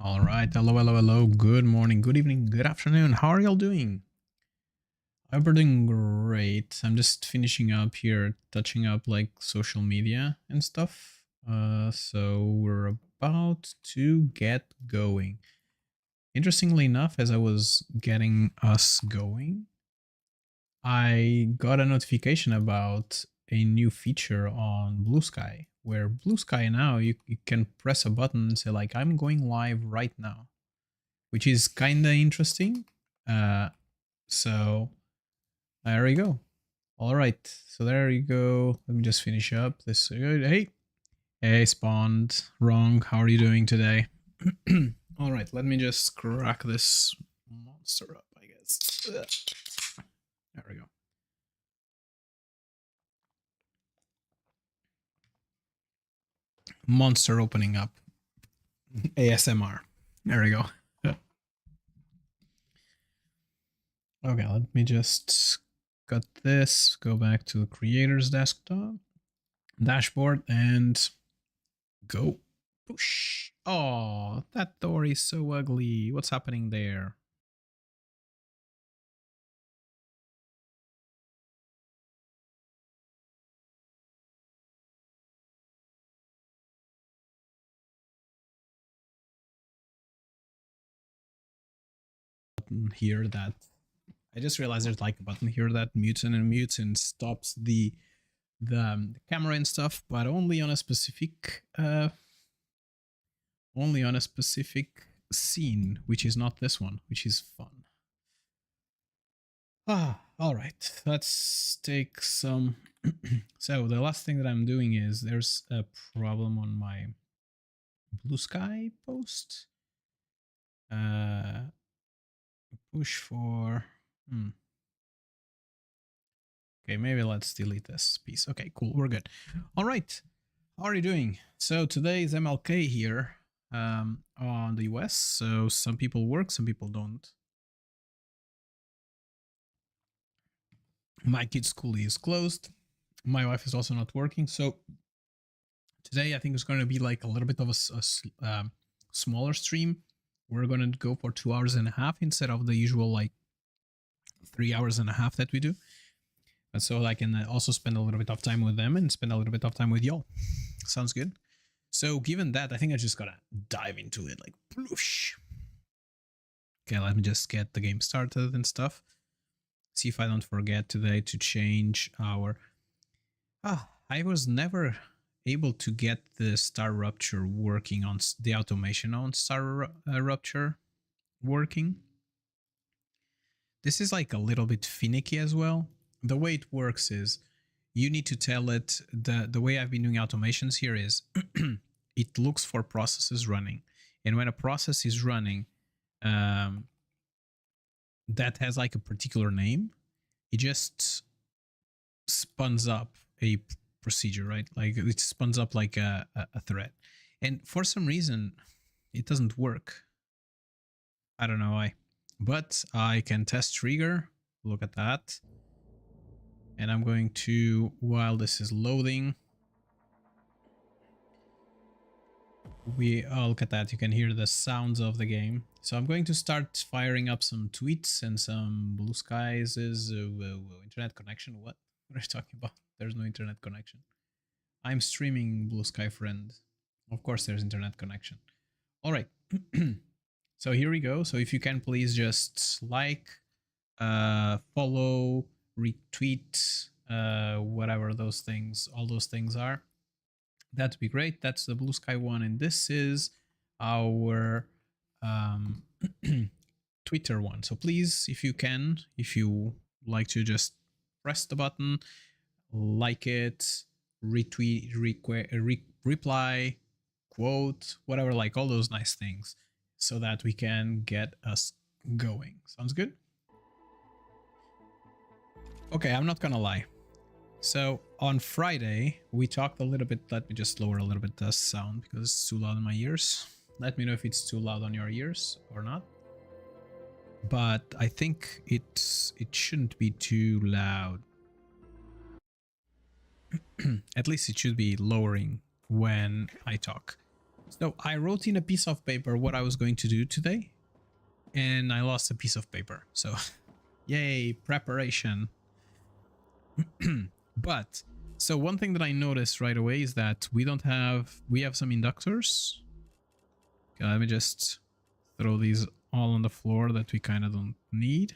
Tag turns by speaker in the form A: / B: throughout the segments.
A: All right. Hello, hello, hello. Good morning, good evening, good afternoon. How are y'all doing? I hope you're doing great. I'm just finishing up here, touching up like social media and stuff. So we're about to get going. Interestingly enough, as I was getting us going, I got a notification about a new feature on Blue Sky, where Blue Sky now you can press a button and say like I'm going live right now, which is kind of interesting. Uh, so there we go. All right, so there you go. Let me just finish up this. Hey, spawned. Wrong. How are you doing today? All right, let me just crack this monster up, I guess. Ugh. There we go. Monster opening up. ASMR. There we go. Okay, let me just cut this, go back to the creator's desktop, dashboard, and go. Push. Oh, that door is so ugly. What's happening there? Button here that I just realized there's like a button here that mutes and stops the camera and stuff, but only on a specific scene, which is not this one, which is fun. All right. Let's take some. So the last thing that I'm doing is there's a problem on my Blue Sky post. Push for. Okay, maybe let's delete this piece. Okay, cool. We're good. All right. How are you doing? So today is MLK here on the US. So some people work, some people don't. My kid's school is closed. My wife is also not working. So today I think it's going to be like a little bit of a smaller stream. We're going to go for 2 hours and a half instead of the usual like 3 hours and a half that we do. And so I can also spend a little bit of time with them and spend a little bit of time with y'all. Sounds good. So given that, I think I just gotta dive into it like ploosh. Okay, let me just get the game started and stuff. See if I don't forget today to change our... I was never able to get the Star Rupture working on the automation on Star Rupture working. This is like a little bit finicky as well. The way it works is you need to tell it, the way I've been doing automations here is it looks for processes running. And when a process is running that has like a particular name, it just spuns up a procedure, right? Like it spuns up like a thread. And for some reason, it doesn't work. I don't know why. But I can test trigger. Look at that. And I'm going to, while this is loading, look at that. You can hear the sounds of the game. So I'm going to start firing up some tweets and some Blue Skies. Internet connection. What are you talking about? There's no internet connection. I'm streaming Blue Sky friend. Of course there's internet connection. All right. So here we go. So if you can please just like, follow, retweet, whatever those things, all those things are. That'd be great. That's the Blue Sky one, and this is our Twitter one. So please, if you can, if you like to just press the button, like it, retweet, reply, quote, whatever, like all those nice things, so that we can get us going. Sounds good? Okay, I'm not gonna lie. So on Friday, we talked a little bit. Let me just lower a little bit the sound because it's too loud in my ears. Let me know if it's too loud on your ears or not. But I think it shouldn't be too loud. At least it should be lowering when I talk. So I wrote in a piece of paper what I was going to do today, and I lost a piece of paper. So, yay, preparation. But, so one thing that I noticed right away is that we have some inductors. Okay, let me just throw these all on the floor that we kind of don't need.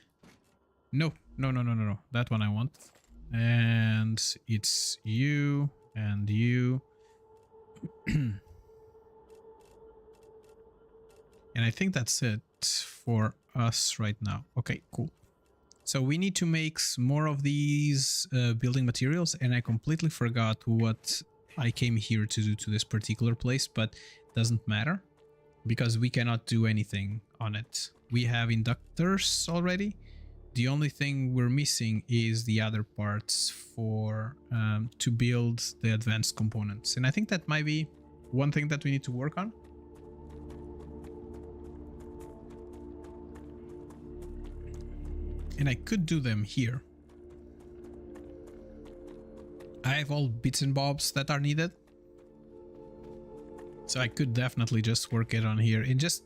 A: No. That one I want. And it's you and you. And I think that's it for us right now. Okay, cool. So we need to make more of these building materials, and I completely forgot what I came here to do to this particular place, but it doesn't matter because we cannot do anything on it. We have inductors already. The only thing we're missing is the other parts for to build the advanced components, and I think that might be one thing that we need to work on. And I could do them here. I have all bits and bobs that are needed. So I could definitely just work it on here. And just,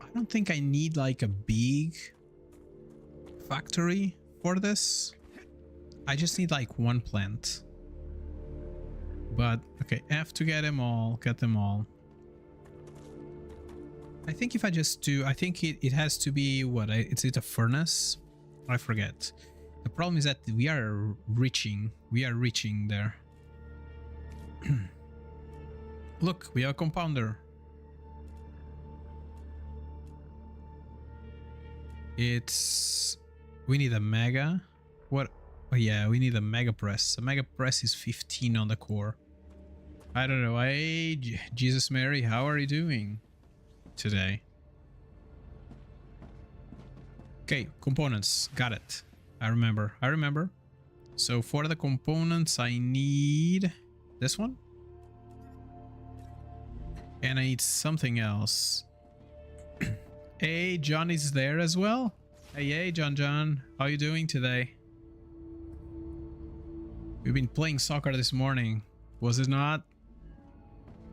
A: I don't think I need like a big factory for this. I just need like one plant. But, okay, F to get them all, I think if I just do, I think it has to be, what, is it a furnace? I forget. The problem is that we are reaching there. Look, we have a compounder. We need a mega. What? Oh yeah, we need a MEGAPRESS. A MEGAPRESS is 15 on the core. I don't know. Jesus Mary, how are you doing today? Okay, components. Got it. I remember. So for the components, I need this one. And I need something else. Hey, John is there as well. Hey, John. How are you doing today? We've been playing soccer this morning. Was it not?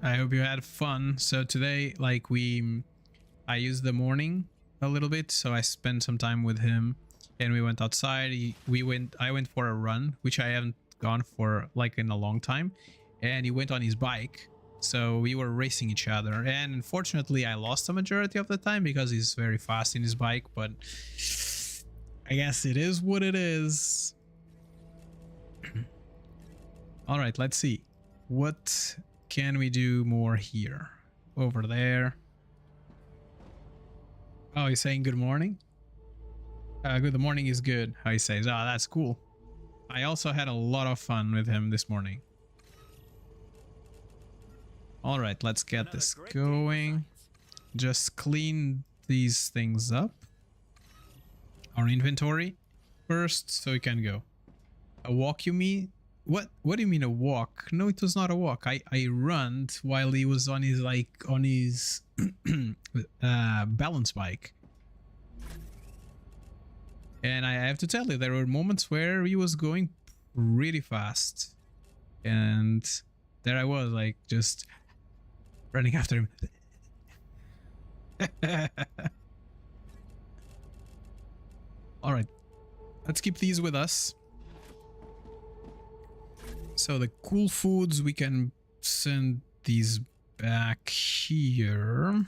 A: I hope you had fun. So today, like I used the morning a little bit, so I spent some time with him and we went outside. I went for a run, which I haven't gone for like in a long time, and he went on his bike, so we were racing each other, and unfortunately I lost the majority of the time because he's very fast in his bike, but I guess it is what it is. All right, let's see, what can we do more here? Over there. Oh, he's saying good morning? Good morning is good, how he says. Ah, that's cool. I also had a lot of fun with him this morning. All right, let's get this going. Just clean these things up. Our inventory first, so we can go. A walk, you mean? What do you mean a walk? No, it was not a walk. I ran while he was on his balance bike. And I have to tell you, there were moments where he was going really fast. And there I was, like, just running after him. All right, let's keep these with us. So the cool foods, we can send these back here.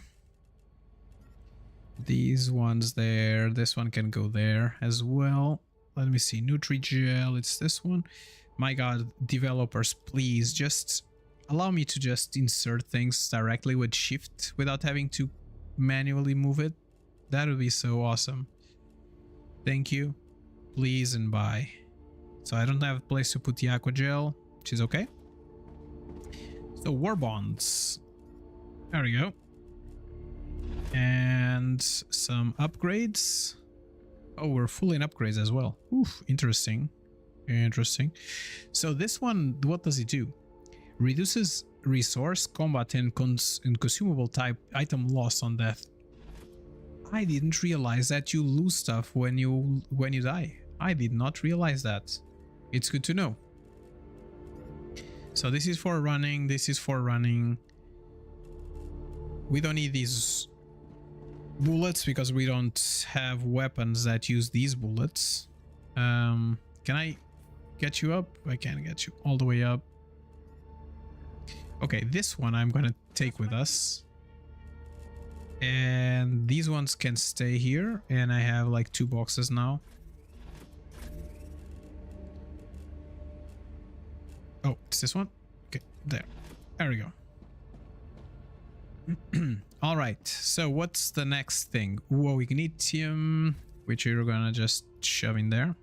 A: These ones there. This one can go there as well. Let me see. Nutri-Gel, it's this one. My god, developers, please just allow me to just insert things directly with shift without having to manually move it. That would be so awesome. Thank you. Please and bye. So I don't have a place to put the aqua gel, which is okay. So war bonds. There we go. And some upgrades. Oh, we're full in upgrades as well. Oof, interesting. Interesting. So this one, what does it do? Reduces resource, combat, and consumable type item loss on death. I didn't realize that you lose stuff when you die. I did not realize that. It's good to know. So this is for running. This is for running. we don't need these bullets because we don't have weapons that use these bullets. Can I get you up? I can't get you all the way up. Okay, this one I'm gonna take with us. And these ones can stay here. And I have like 2 boxes now. Oh, it's this one? Okay, there. There we go. All right, so what's the next thing? Whoa, ignitium, which you're gonna just shove in there.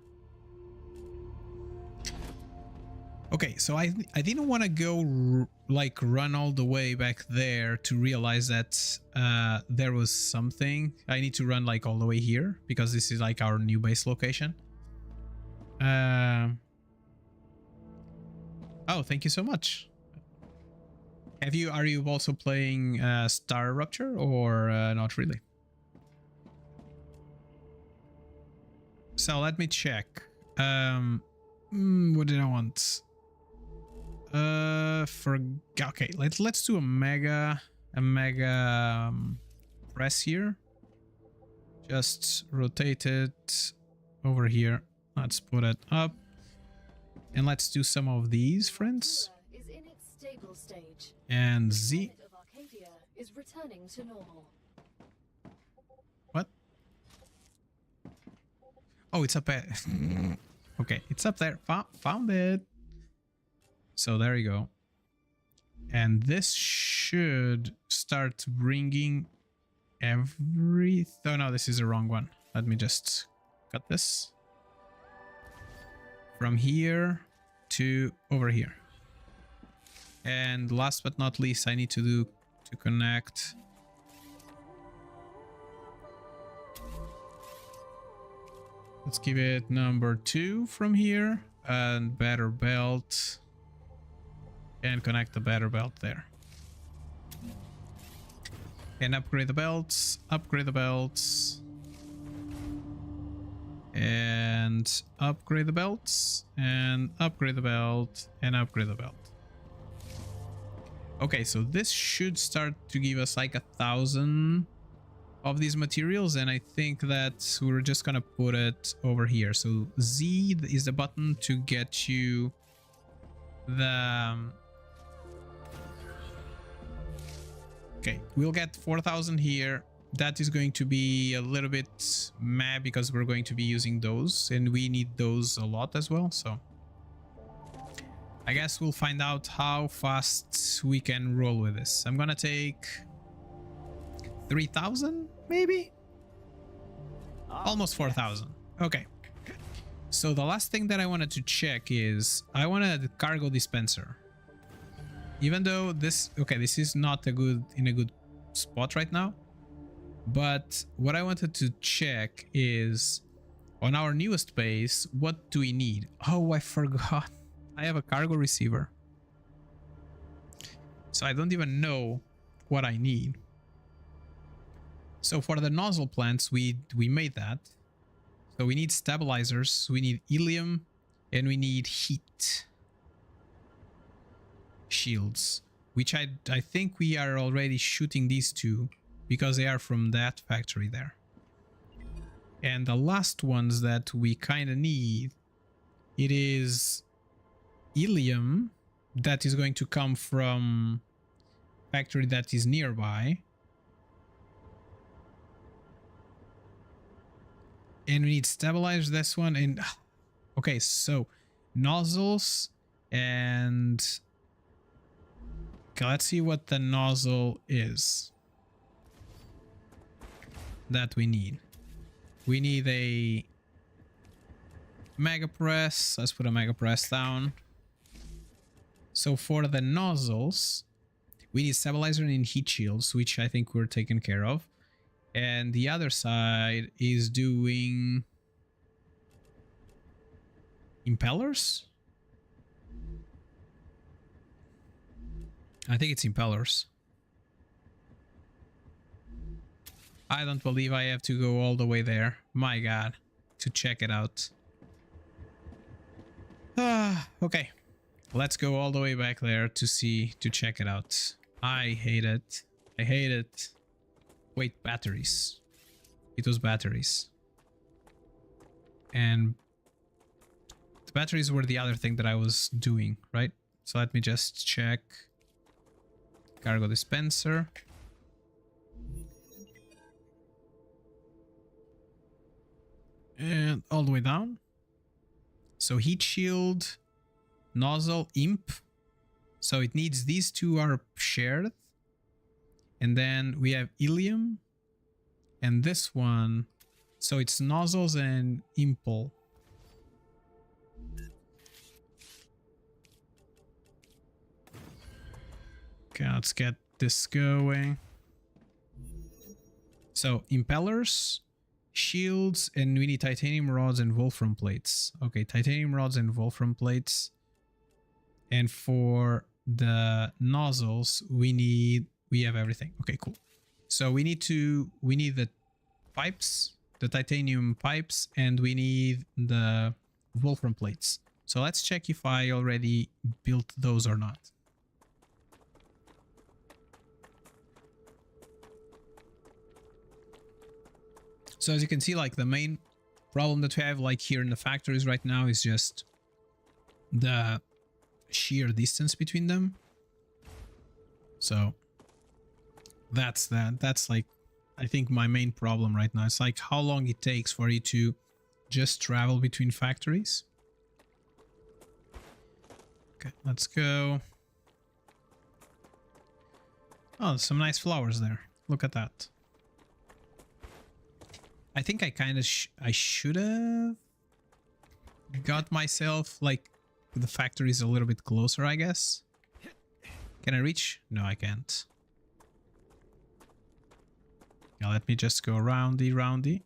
A: Okay, so I didn't want to go like run all the way back there to realize that there was something. I need to run like all the way here because this is like our new base location. Oh, thank you so much. Are you also playing Star Rupture or not really? So let me check. What did I want? Okay, let's do a mega press here. Just rotate it over here. Let's put it up. And let's do some of these, friends.
B: Is in its stable stage.
A: And Z.
B: Of Arcadia is returning to normal.
A: What? Oh, it's up there. Okay, it's up there. Found it. So there you go. And this should start bringing every... Oh no, this is the wrong one. Let me just cut this. From here to over here. And last but not least, I need to connect. Let's give it number 2 from here. And better belt. And connect the better belt there. And upgrade the belts. Upgrade the belts. And upgrade the belts. And upgrade the belt. And upgrade the belt. Okay, so this should start to give us like 1,000 of these materials. And I think that we're just gonna put it over here. So Z is the button to get you the... Okay, we'll get 4,000 here. That is going to be a little bit meh because we're going to be using those and we need those a lot as well. So I guess we'll find out how fast we can roll with this. I'm gonna take 3,000 maybe? Almost 4,000. Okay. So the last thing that I wanted to check is I wanted a cargo dispenser. Even though this, okay, this is not in a good spot right now. But what I wanted to check is on our newest base, what do we need? Oh, I forgot. I have a cargo receiver. So I don't even know what I need. So for the nozzle plants, we made that. So we need stabilizers, we need helium, and we need heat shields, which I think we are already shooting these 2 because they are from that factory there. And the last ones that we kind of need, it is helium that is going to come from factory that is nearby. And we need stabilize this one. And okay, so nozzles and okay, let's see what the nozzle is that we need. We need a MEGAPRESS. Let's put a MEGAPRESS down. So for the nozzles, we need stabilizer and heat shields, which I think we're taken care of. And the other side is doing impellers. I think it's impellers. I don't believe I have to go all the way there. My God, to check it out. Okay, let's go all the way back there to check it out. I hate it. I hate it. Wait, batteries. It was batteries. And the batteries were the other thing that I was doing, right? So let me just check. Cargo dispenser. And all the way down. So heat shield, nozzle, imp. So it needs these two are shared. And then we have ilium. And this one. So it's nozzles and impel. Okay, let's get this going. So impellers, shields, and we need titanium rods and wolfram plates. Okay, titanium rods and wolfram plates. And for the nozzles, we have everything. Okay, cool. So we need the pipes, the titanium pipes, and we need the wolfram plates. So let's check if I already built those or not. So as you can see, like the main problem that we have like here in the factories right now is just the sheer distance between them. So that's that. That's like, I think my main problem right now. It's like how long it takes for you to just travel between factories. Okay, let's go. Oh, some nice flowers there. Look at that. I think I kind of I should have got myself like the factories a little bit closer, I guess. Can I reach? No, I can't. Now let me just go roundy.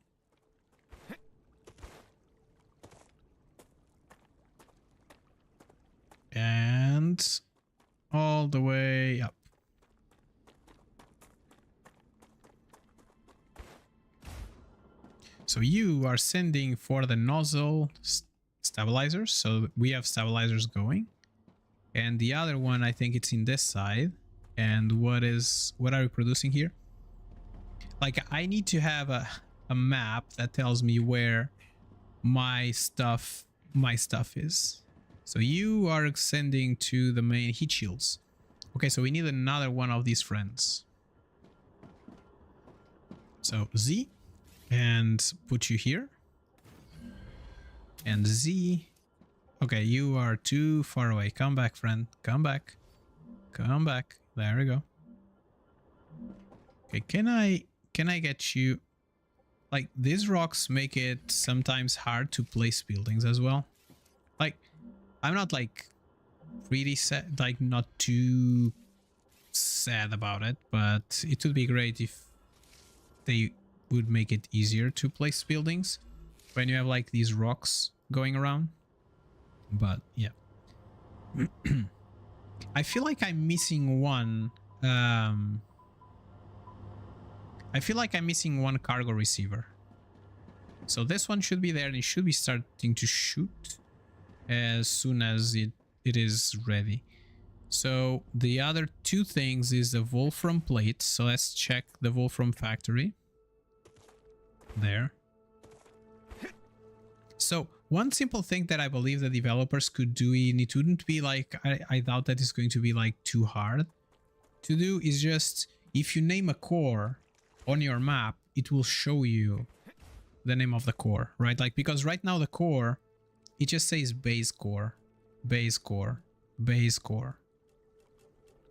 A: And all the way up. So you are sending for the nozzle stabilizers. So we have stabilizers going. And the other one, I think it's in this side. And what are we producing here? Like I need to have a map that tells me where my stuff is. So you are sending to the main heat shields. Okay, so we need another one of these friends. So Z. And put you here. And Z. Okay, you are too far away. Come back, friend. Come back. Come back. There we go. Okay, can I get you... Like, these rocks make it sometimes hard to place buildings as well. Like, I'm not like really sad, like not too sad about it, but it would be great if they would make it easier to place buildings when you have like these rocks going around. But yeah. I feel like I'm missing one I feel like I'm missing one cargo receiver. So this one should be there and it should be starting to shoot as soon as it is ready. So the other two things is the wolfram plate. So let's check the wolfram factory. There. So one simple thing that I believe the developers could do, and it wouldn't be like, I doubt that it's going to be like too hard to do, is just if you name a core on your map, it will show you the name of the core, right? Like, because right now the core, it just says base core, base core, base core,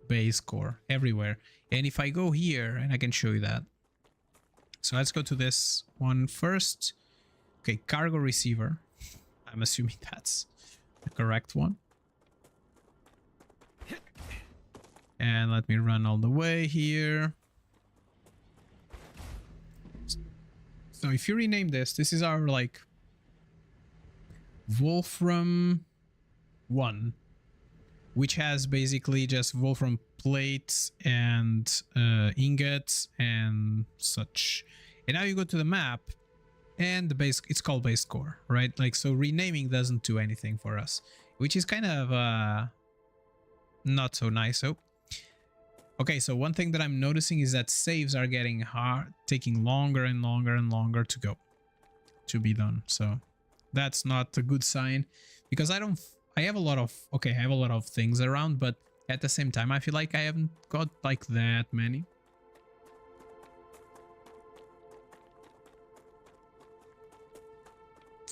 A: base core everywhere. And if I go here, and I can show you that. So let's go to this one first. Okay, cargo receiver. I'm assuming that's the correct one. And let me run all the way here. So if you rename this is our like Wolfram 1, which has basically just Wolfram plates and ingots and such. And now you go to the map and the base, it's called base core, right? Like, so renaming doesn't do anything for us, which is kind of not so nice. So Okay, so one thing that I'm noticing is that saves are getting hard, taking longer and longer and longer to go, to be done. So that's not a good sign, because I have a lot of, okay, I have a lot of things around, but at the same time, I feel like I haven't got like that many.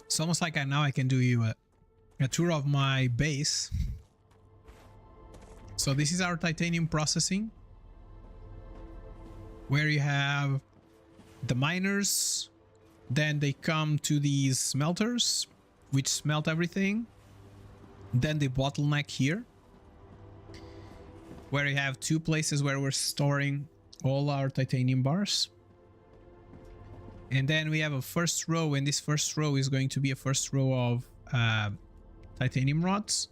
A: It's almost like now I can do you a tour of my base. So this is our titanium processing, where you have the miners, then they come to these smelters, which smelt everything. Then the bottleneck here, where you have two places where we're storing all our titanium bars. And then we have a first row, and this first row is going to be a first row of titanium rods.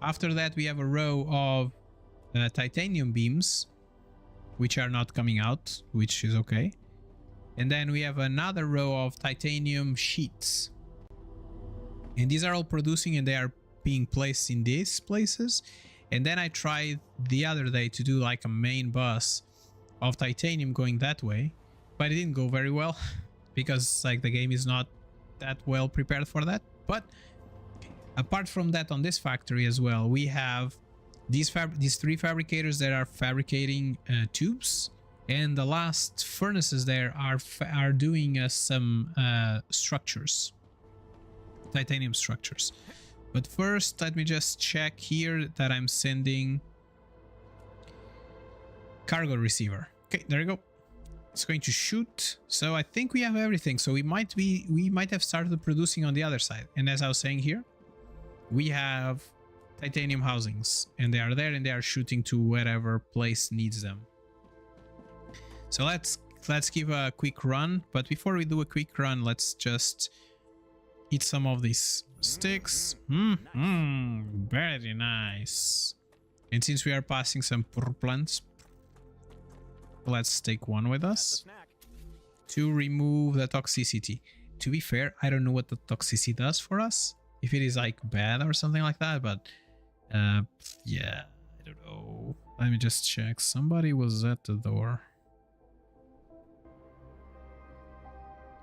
A: After that, we have a row of titanium beams, which are not coming out, which is okay. And then we have another row of titanium sheets. And these are all producing, and they are being placed in these places. And then I tried the other day to do like a main bus of titanium going that way, but it didn't go very well because like the game is not that well prepared for that. But apart from that, on this factory as well, we have these three fabricators that are fabricating tubes, and the last furnaces there are doing some structures, titanium structures. But first, let me just check here that I'm sending cargo receiver. Okay, there you go. It's going to shoot. So I think we have everything. So we might have started producing on the other side. And as I was saying here, we have titanium housings, and they are there, and they are shooting to wherever place needs them. So let's give a quick run. But before we do a quick run, let's just eat some of these sticks. Very nice. And since we are passing some plants, let's take one with us to remove the toxicity. To be fair, I don't know what the toxicity does for us, if it is like bad or something like that, but yeah, I don't know. Let me just check. Somebody was at the door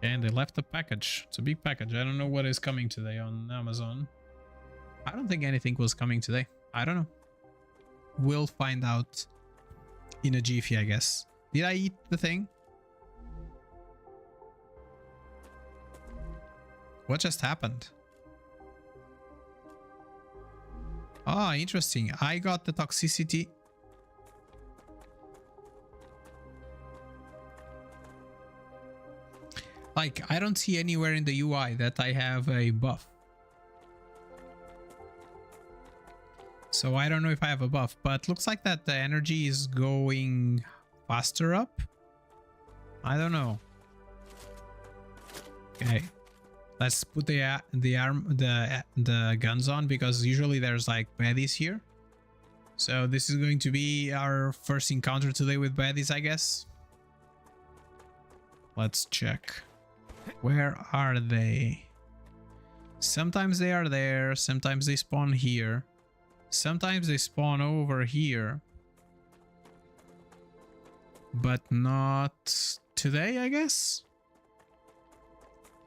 A: and they left a package. It's a big package. I don't know what is coming today on Amazon. I don't think anything was coming today. I don't know. We'll find out in a jiffy, I guess. Did I eat the thing? What just happened? Ah, interesting. I got the toxicity. Like, I don't see anywhere in the UI that I have a buff. So I don't know if I have a buff, but looks like that the energy is going faster up. I don't know. Okay. Let's put the guns on, because usually there's like baddies here. So this is going to be our first encounter today with baddies, I guess. Let's check. Where are they? Sometimes they are there, sometimes they spawn here. Sometimes they spawn over here. But not today, I guess.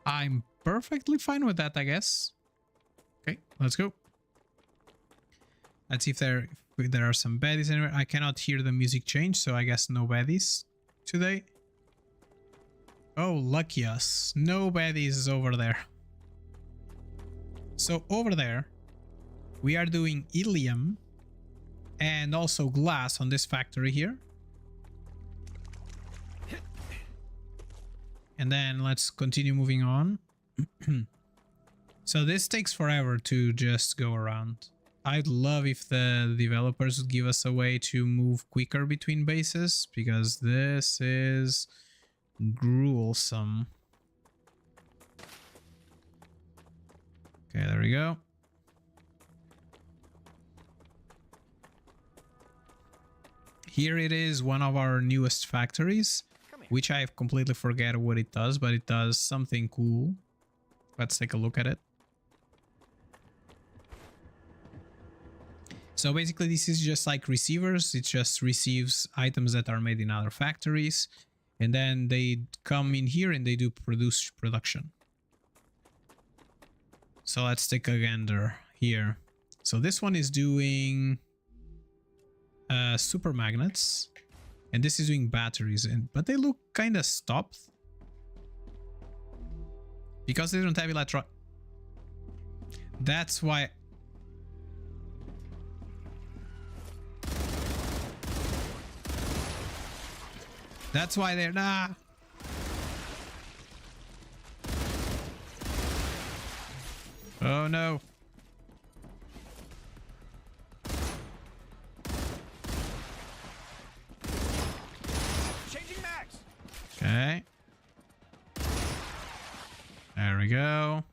A: I'm perfectly fine with that, I guess. Okay, let's go. Let's see if there are some baddies anywhere. I cannot hear the music change, so I guess no baddies today. Oh, lucky us. No baddies over there. So over there, we are doing helium and also glass on this factory here. And then let's continue moving on. So this takes forever to just go around. I'd love if the developers would give us a way to move quicker between bases, because this is gruesome. Okay, there we go. Here it is, one of our newest factories, which I completely forget what it does, but it does something cool. Let's take a look at it. So basically this is just like receivers. It just receives items that are made in other factories, and then they come in here and they do production. So let's take a gander here. So this one is doing super magnets, and this is doing batteries, but they look kind of stopped because they don't have electron. That's why. That's why they're not. Oh no.
C: Changing max.
A: Okay. There we go.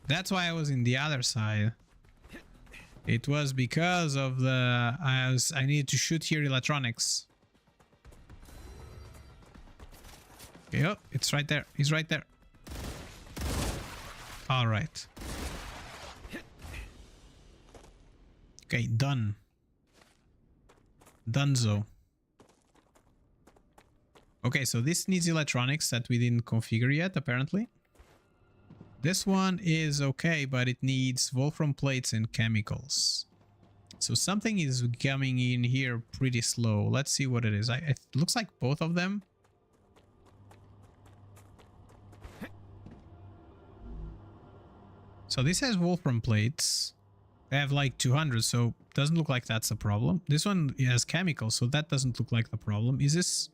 A: That's why I was in the other side. It was because of the I needed to shoot here electronics. Okay, oh, it's right there. He's right there. All right. Okay, done. Donezo. Okay, so this needs electronics that we didn't configure yet, apparently. This one is okay, but it needs wolfram plates and chemicals. So something is coming in here pretty slow. Let's see what it is. It looks like both of them. So this has wolfram plates. They have like 200, so doesn't look like that's a problem. This one has chemicals, so that doesn't look like the problem. Is this...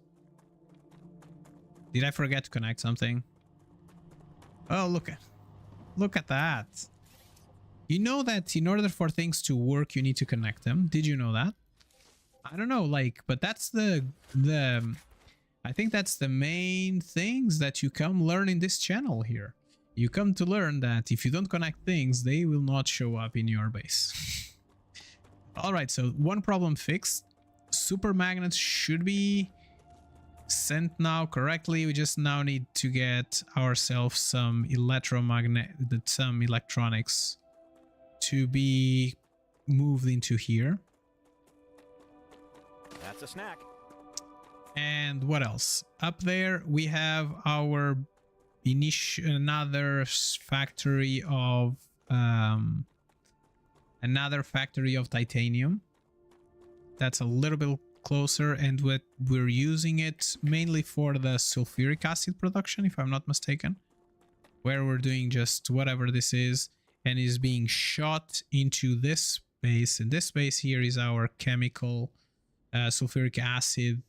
A: Did I forget to connect something? Oh, look at that. You know that in order for things to work, you need to connect them. Did you know that? I don't know, like, but that's the I think that's the main things that you come learn in this channel here. You come to learn that if you don't connect things, they will not show up in your base. All right, so one problem fixed. Super magnets should be sent now correctly. We just now need to get ourselves some electronics to be moved into here.
C: That's a snack.
A: And what else? Up there we have our another factory of titanium. That's a little bit closer, and we're using it mainly for the sulfuric acid production, if I'm not mistaken, where we're doing just whatever this is and is being shot into this base, and this base here is our chemical sulfuric acid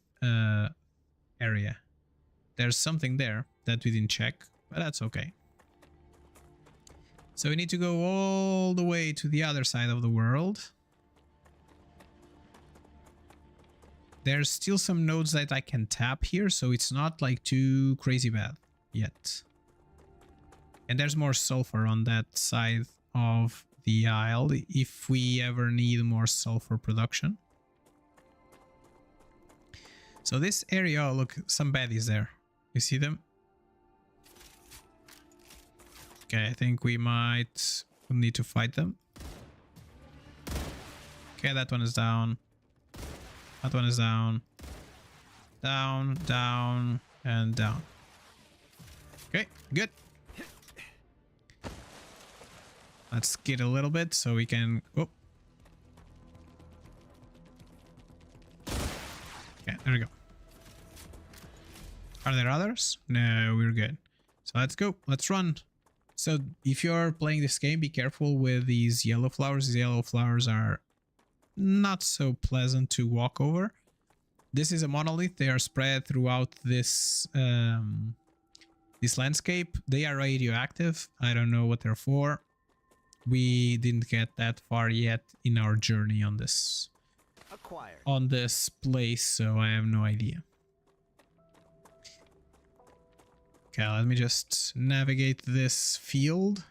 A: area. There's something there that we didn't check, but that's okay. So we need to go all the way to the other side of the world. There's still some nodes that I can tap here, so it's not like too crazy bad yet. And there's more sulfur on that side of the aisle if we ever need more sulfur production. So this area, oh, look, some baddies there. You see them? Okay, I think we might need to fight them. Okay, that one is down. That one is down. Down, down, and down. Okay, good. Let's skid a little bit so we can... Oh. Okay, there we go. Are there others? No, we're good. So let's go. Let's run. So if you're playing this game, be careful with these yellow flowers. These yellow flowers are not so pleasant to walk over. This is a monolith. They are spread throughout this this landscape. They are radioactive. I don't know what they're for. We didn't get that far yet in our journey on this place, so I have no idea. Okay, let me just navigate this field.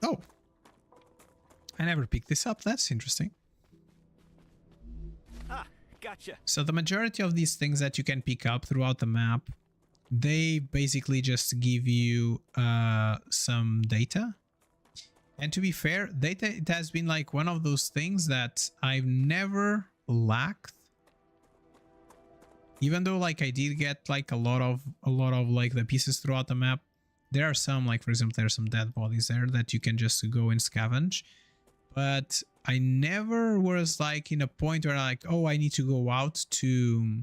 A: Oh, I never picked this up. That's interesting.
C: Ah, gotcha.
A: So the majority of these things that you can pick up throughout the map, they basically just give you some data. And to be fair, data, it has been like one of those things that I've never lacked. Even though like I did get like a lot of like the pieces throughout the map, there are some, like for example, there's some dead bodies there that you can just go and scavenge. But I never was like in a point where like, oh, I need to go out to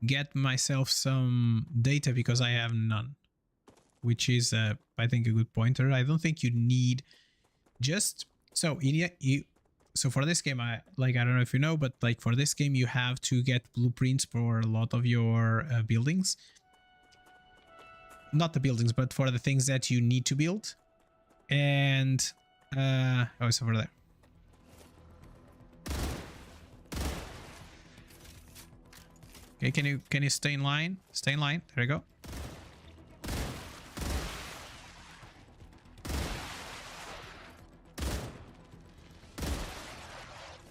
A: get myself some data because I have none. Which is, I think, a good pointer. I don't think you need just... So, so for this game, I don't know if you know, but like for this game, you have to get blueprints for a lot of your buildings. Not the buildings, but for the things that you need to build. And... oh, it's over there. Okay, can you stay in line? Stay in line. There you go.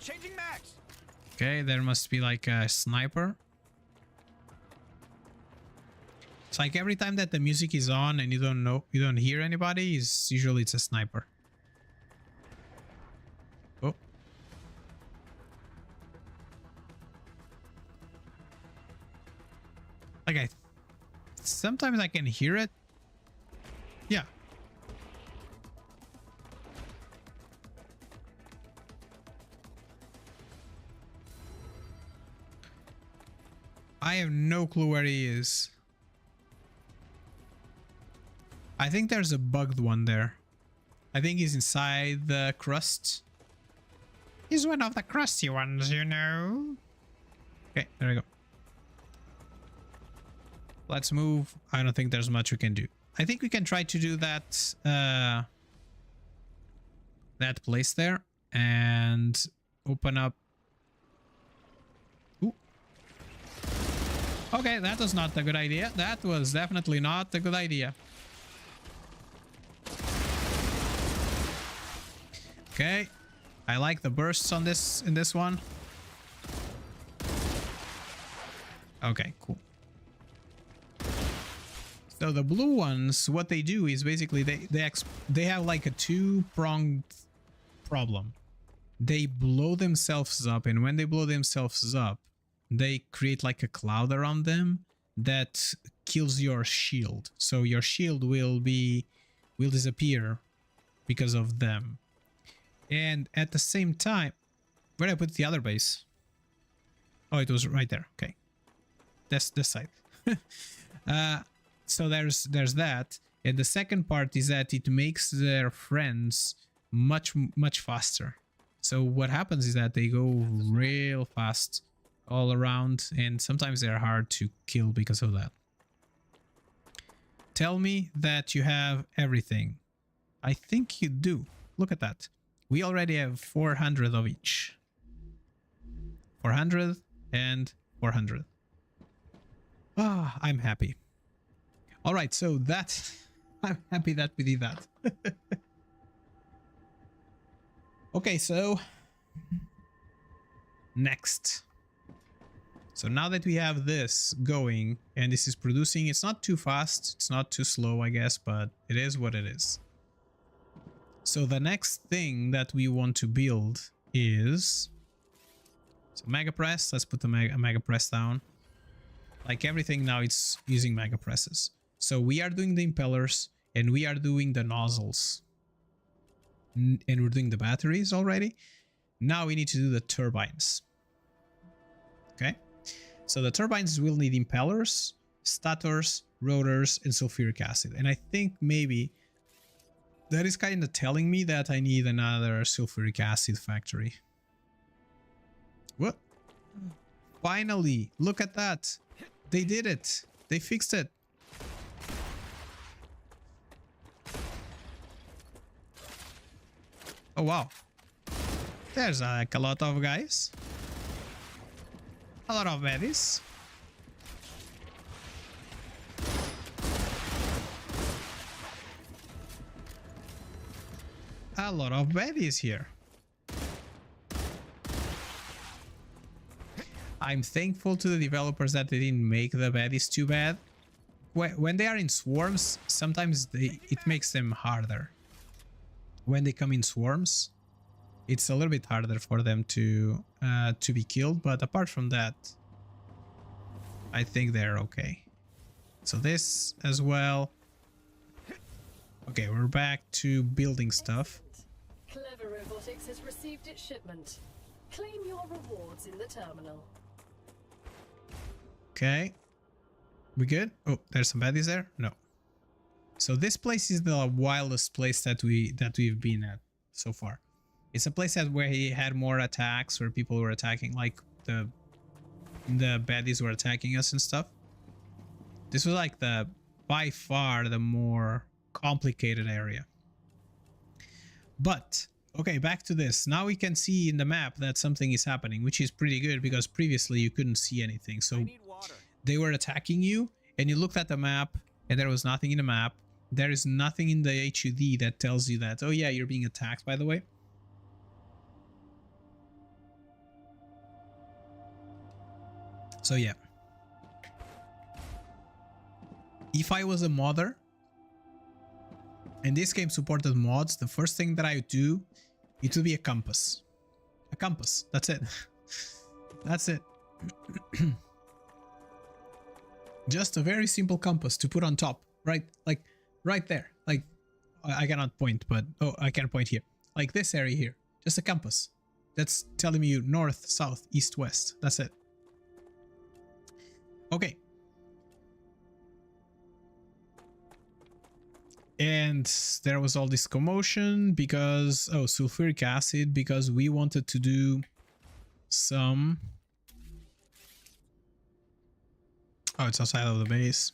C: Changing max.
A: Okay, there must be like a sniper. It's like every time that the music is on and you don't hear anybody, usually it's a sniper. Oh. Like sometimes I can hear it. Yeah. I have no clue where he is. I think there's a bugged one there. I think he's inside the crust. He's one of the crusty ones, you know. Okay, there we go. Let's move. I don't think there's much we can do. I think we can try to do that that place there and open up. Ooh. Okay, that was not a good idea. That was definitely not a good idea. Okay, I like the bursts on this in this one. Okay, cool. So the blue ones, what they do is basically they have like a two-pronged problem. They blow themselves up, and when they blow themselves up, they create like a cloud around them that kills your shield. So your shield will disappear because of them. And at the same time, where did I put the other base? Oh, it was right there. Okay, that's this side. So there's that, and the second part is that it makes their friends much faster. So what happens is that they go real fast all around, and sometimes they're hard to kill because of that. Tell me that you have everything. I think you do. Look at that. We already have 400 of each. 400 and 400. Ah, I'm happy. All right, so I'm happy that we did that. Okay, so next. So now that we have this going and this is producing, it's not too fast, it's not too slow, I guess, but it is what it is. So the next thing that we want to build is, so MEGAPRESS. Let's put the MEGAPRESS down. Like everything now, it's using MEGAPRESSes. So we are doing the impellers and we are doing the nozzles. And we're doing the batteries already. Now we need to do the turbines. Okay. So the turbines will need impellers, stators, rotors, and sulfuric acid. And I think maybe that is kind of telling me that I need another sulfuric acid factory. What? Finally, look at that. They did it. They fixed it. Oh, wow. There's like a lot of guys. A lot of baddies. A lot of baddies here. I'm thankful to the developers that they didn't make the baddies too bad. When they are in swarms, sometimes it makes them harder. when they come in swarms, it's a little bit harder for them to be killed. But apart from that, I think they're okay. So this as well. Okay, we're back to building stuff.
B: Excellent. Clever Robotics has received its shipment. Claim your rewards in the terminal.
A: Okay. We good? Oh, there's some baddies there? No. So this place is the wildest place that we've been at so far. It's a place where he had more attacks, where people were attacking, like the baddies were attacking us and stuff. This was like by far the more complicated area. But okay, back to this. Now we can see in the map that something is happening, which is pretty good because previously you couldn't see anything. So they were attacking you and you looked at the map and there was nothing in the map. There is nothing in the HUD that tells you that, oh yeah, you're being attacked, by the way. So yeah. If I was a modder and this game supported mods, the first thing that I would do, it would be a compass. A compass, that's it. That's it. Just a very simple compass to put on top, right? Like right there. Like I cannot point, but oh, I can point here. Like this area here. Just a compass. That's telling you north, south, east, west. That's it. Okay. And there was all this commotion because, oh, sulfuric acid, because we wanted to do some... Oh, it's outside of the base.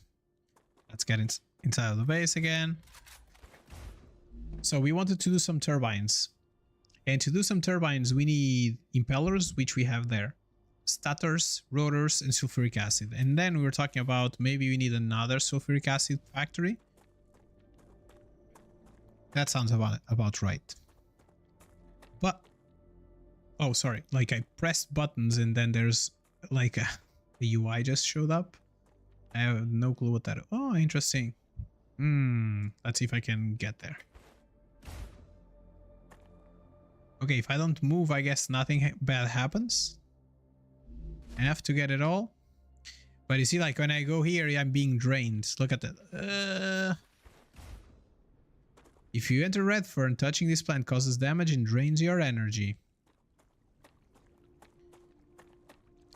A: Let's get inside of the base again. So we wanted to do some turbines. And to do some turbines, we need impellers, which we have there. Stators, rotors, and sulfuric acid. And then we were talking about maybe we need another sulfuric acid factory. That sounds about right. But... oh, sorry. Like I pressed buttons and then there's like a UI just showed up. I have no clue what that is. Oh, interesting. Let's see if I can get there. Okay, if I don't move, I guess nothing bad happens. I have to get it all. But you see, like when I go here, I'm being drained. Look at that. If you enter Redfern, touching this plant causes damage and drains your energy.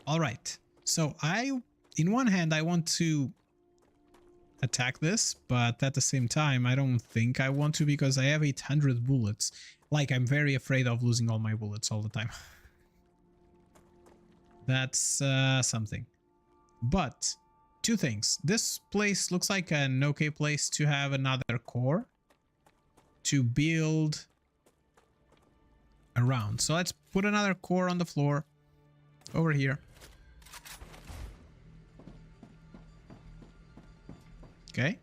A: Alright. So in one hand, I want to attack this, but at the same time, I don't think I want to because I have 800 bullets. Like, I'm very afraid of losing all my bullets all the time. That's something. But, two things. This place looks like an okay place to have another core to build around. So let's put another core on the floor over here. Okay.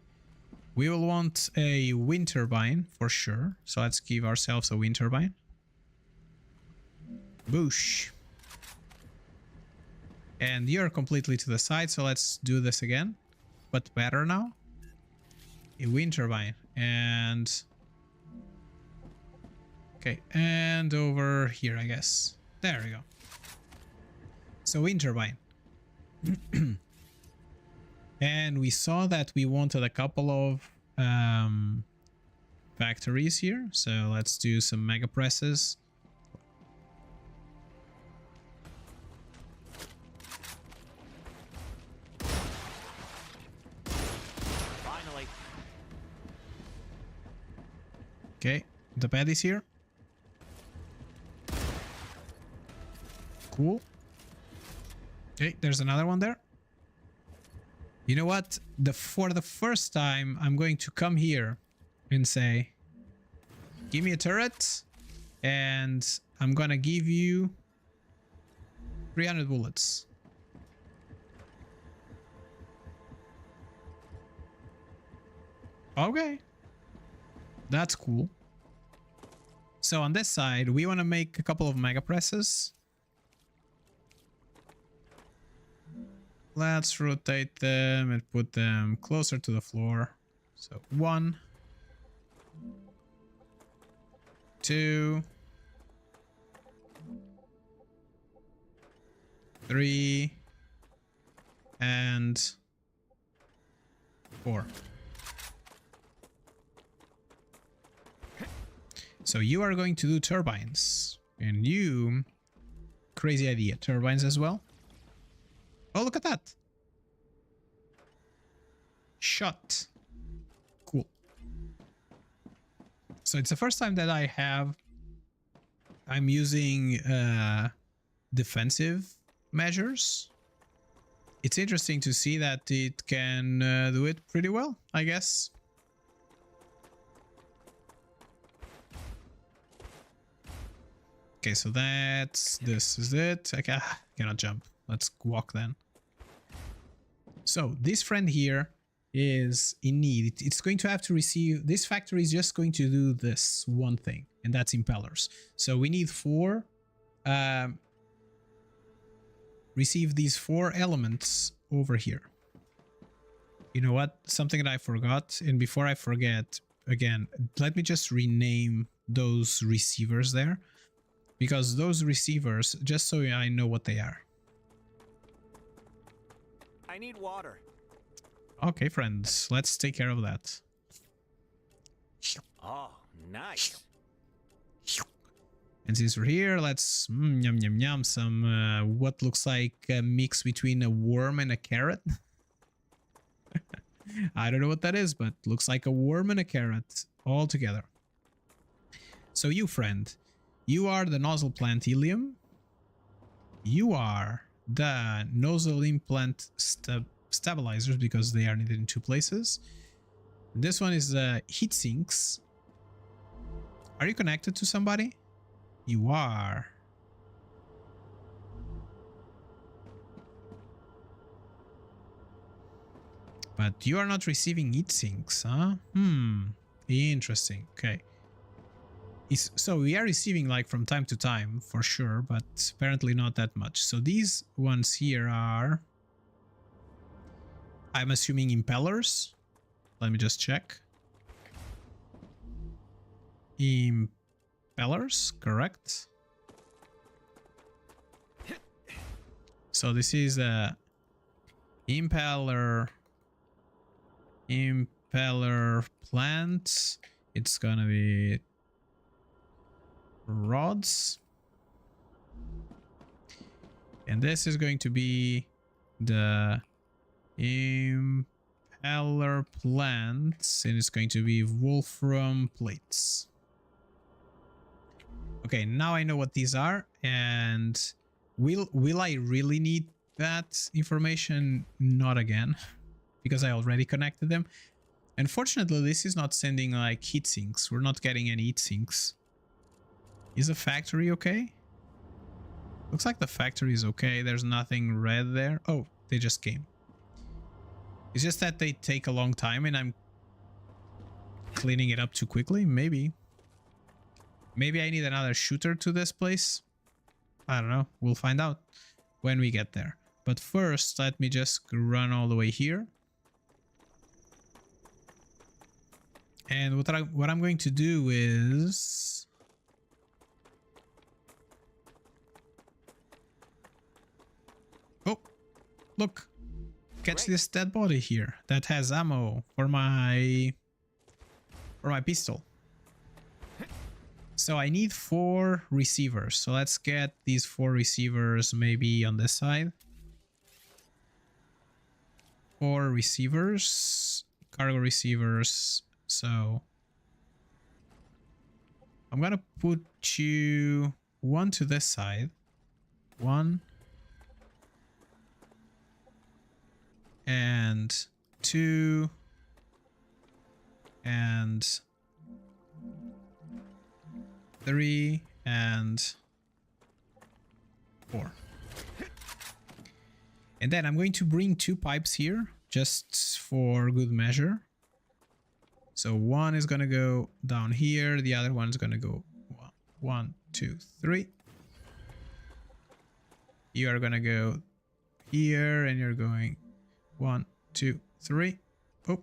A: We will want a wind turbine for sure. So let's give ourselves a wind turbine. Boosh. And you're completely to the side, so let's do this again. But better now. A wind turbine. And... okay, and over here, I guess. There we go. So wind turbine. And we saw that we wanted a couple of factories here. So let's do some mega presses.
C: Finally.
A: Okay, the pad is here. Cool. Okay, there's another one there. You know what? For the first time, I'm going to come here and say, give me a turret, and I'm gonna give you 300 bullets. Okay. That's cool. So on this side, we want to make a couple of mega presses. Let's rotate them and put them closer to the floor. So 1, 2, 3, and 4. So you are going to do turbines, and you, crazy idea, turbines as well. Oh, look at that. Shot. Cool. So it's the first time that I'm using defensive measures. It's interesting to see that it can do it pretty well, I guess. Okay, so this is it. I cannot jump. Let's walk then. So this friend here is in need. It's going to have to receive, this factory is just going to do this one thing, and that's impellers. So we need 4, receive these 4 elements over here. You know what? Something that I forgot, and before I forget, again, let me just rename those receivers there, because those receivers, just so I know what they are.
C: I need water.
A: Okay, friends, let's take care of that.
C: Oh, nice.
A: And since we're here, let's yum yum yum some what looks like a mix between a worm and a carrot. I don't know what that is, but looks like a worm and a carrot all together. So you, friend, you are the nozzle plant helium. You are the nozzle implant stabilizers, because they are needed in 2 places. This one is the heat sinks. Are you connected to somebody? You are. But you are not receiving heat sinks, huh? Interesting. Okay. So we are receiving like from time to time for sure, but apparently not that much. So these ones here are, I'm assuming, impellers. Let me just check. Impellers, correct. So this is a impeller plant. It's gonna be rods, and this is going to be the impeller plants, and it's going to be wolfram plates. Okay, now I know what these are, and will I really need that information? Not again, because I already connected them. Unfortunately, this is not sending like heat sinks. We're not getting any heat sinks. Is the factory okay? Looks like the factory is okay. There's nothing red there. Oh, they just came. It's just that they take a long time and I'm cleaning it up too quickly. Maybe I need another shooter to this place. I don't know. We'll find out when we get there. But first, let me just run all the way here. And what I'm going to do is... Oh, look. Catch this dead body here that has ammo for my pistol. So I need 4 receivers. So let's get these 4 receivers maybe on this side. 4 receivers, cargo receivers. So I'm gonna put you 1 to this side, 1 and 2 and 3 and 4. And then I'm going to bring 2 pipes here just for good measure. So one is going to go down here. The other one is going to go 1, 2, 3. You are going to go here and you're going 1, 2, 3. Oh.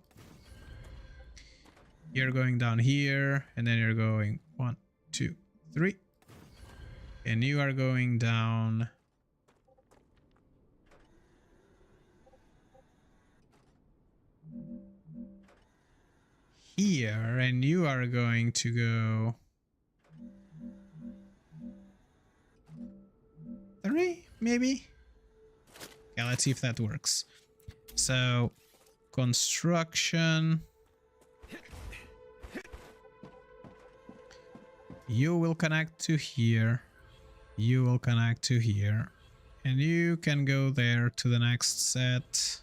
A: You're going down here and then you're going 1, 2, 3. And you are going down here, and you are going to go 3, maybe? Yeah, let's see if that works. So, construction. You will connect to here. You will connect to here. And you can go there to the next set.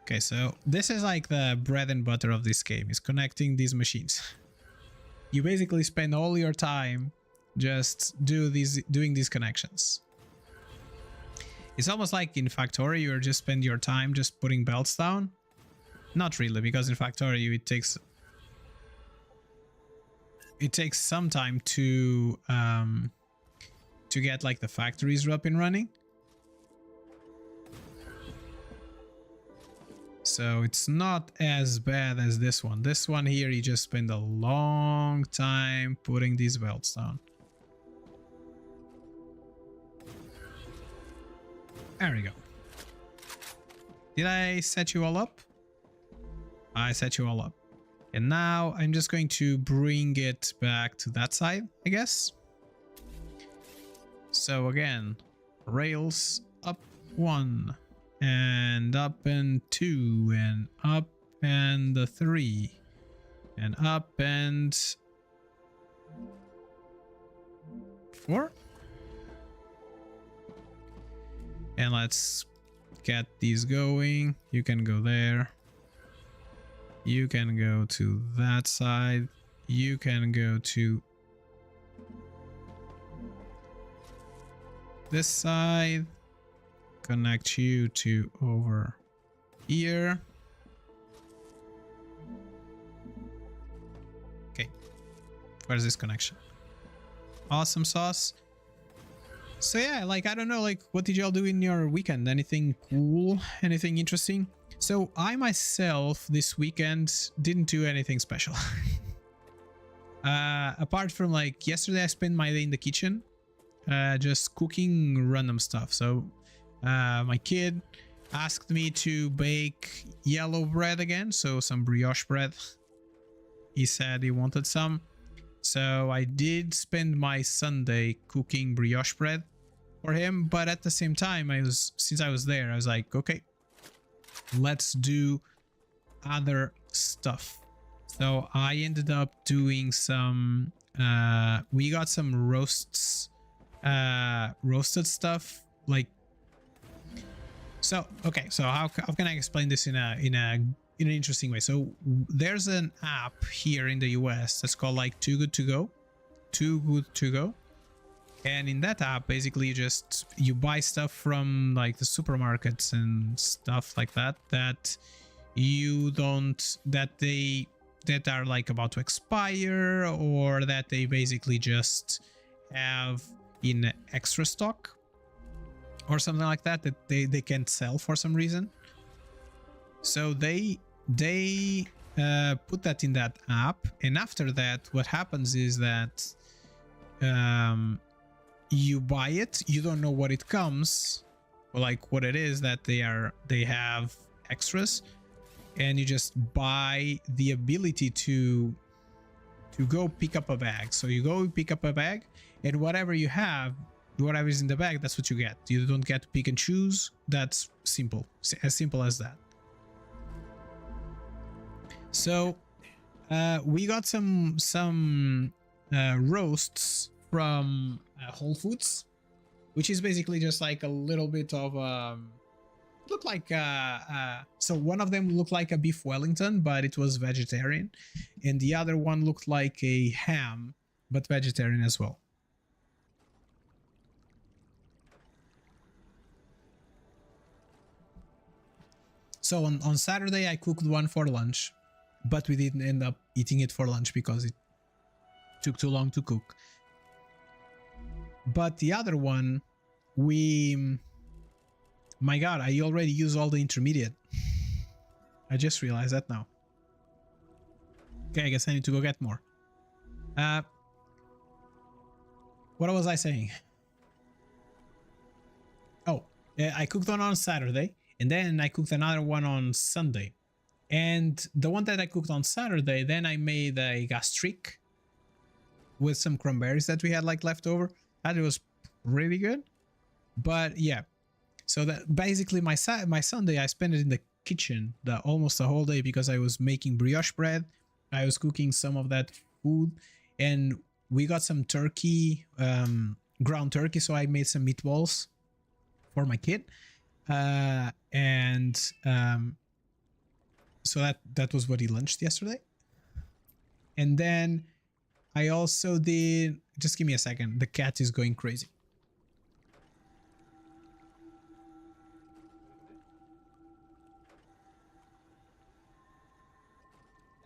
A: Okay, so this is like the bread and butter of this game, is connecting these machines. You basically spend all your time just doing these connections. It's almost like in Factorio, you just spend your time just putting belts down. Not really, because in Factorio it takes some time to get like the factories up and running. So it's not as bad as this one. This one here, you just spend a long time putting these belts down. There we go. Did I set you all up? I set you all up. And now I'm just going to bring it back to that side, I guess. So again, rails up 1 and up and 2 and up and 3 and up and 4. And let's get these going. You can go there. You can go to that side. You can go to this side. Connect you to over here. Okay. Where's this connection? Awesome sauce. So yeah, like, I don't know, like, what did y'all do in your weekend? Anything cool? Anything interesting? So I myself this weekend didn't do anything special. Apart from, like, yesterday I spent my day in the kitchen, just cooking random stuff. So my kid asked me to bake yellow bread again, so some brioche bread. He said he wanted some. So I did spend my Sunday cooking brioche bread for him, but at the same time, since I was there, I was like, okay, let's do other stuff. So I ended up doing some, we got some roasted stuff, like, so, okay, so how can I explain this in an interesting way? So there's an app here in the US that's called like Too Good To Go, Too Good To Go. And in that app, basically you buy stuff from like the supermarkets and stuff like that, that are like about to expire, or that they basically just have in extra stock or something like that, that they can't sell for some reason. So they put that in that app, and after that, what happens is that you buy it, you don't know what it comes, or like what it is that they have extras, and you just buy the ability to go pick up a bag. So you go pick up a bag, and whatever you have, whatever is in the bag, that's what you get. You don't get to pick and choose. That's simple, as simple as that. So we got some roasts from Whole Foods, which is basically just like a little bit of look like so one of them looked like a beef Wellington, but it was vegetarian, and the other one looked like a ham, but vegetarian as well. So on Saturday I cooked one for lunch, but we didn't end up eating it for lunch because it took too long to cook. But the other one, my god, I already used all the intermediate. I just realized that now. Okay, I guess I need to go get more. What was I saying? Oh, yeah, I cooked one on Saturday, and then I cooked another one on Sunday. And the one that I cooked on Saturday, then I made a gastrique with some cranberries that we had like left over. That was really good. But yeah, so that basically my Sunday I spent it in the kitchen almost the whole day because I was making brioche bread. I was cooking some of that food, and we got some turkey, ground turkey, so I made some meatballs for my kid. So that was what he lunched yesterday. And then I also did, just give me a second, the cat is going crazy.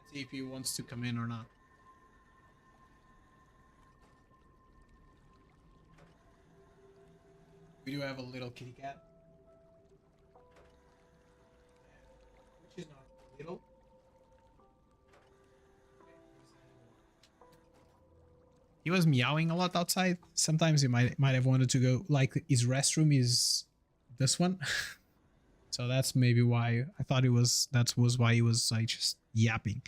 A: Let's see if he wants to come in or not. We do have a little kitty cat. Which is not little. He was meowing a lot outside. Sometimes he might have wanted to go, like his restroom is this one. So that's maybe why I thought that was why he was like just yapping.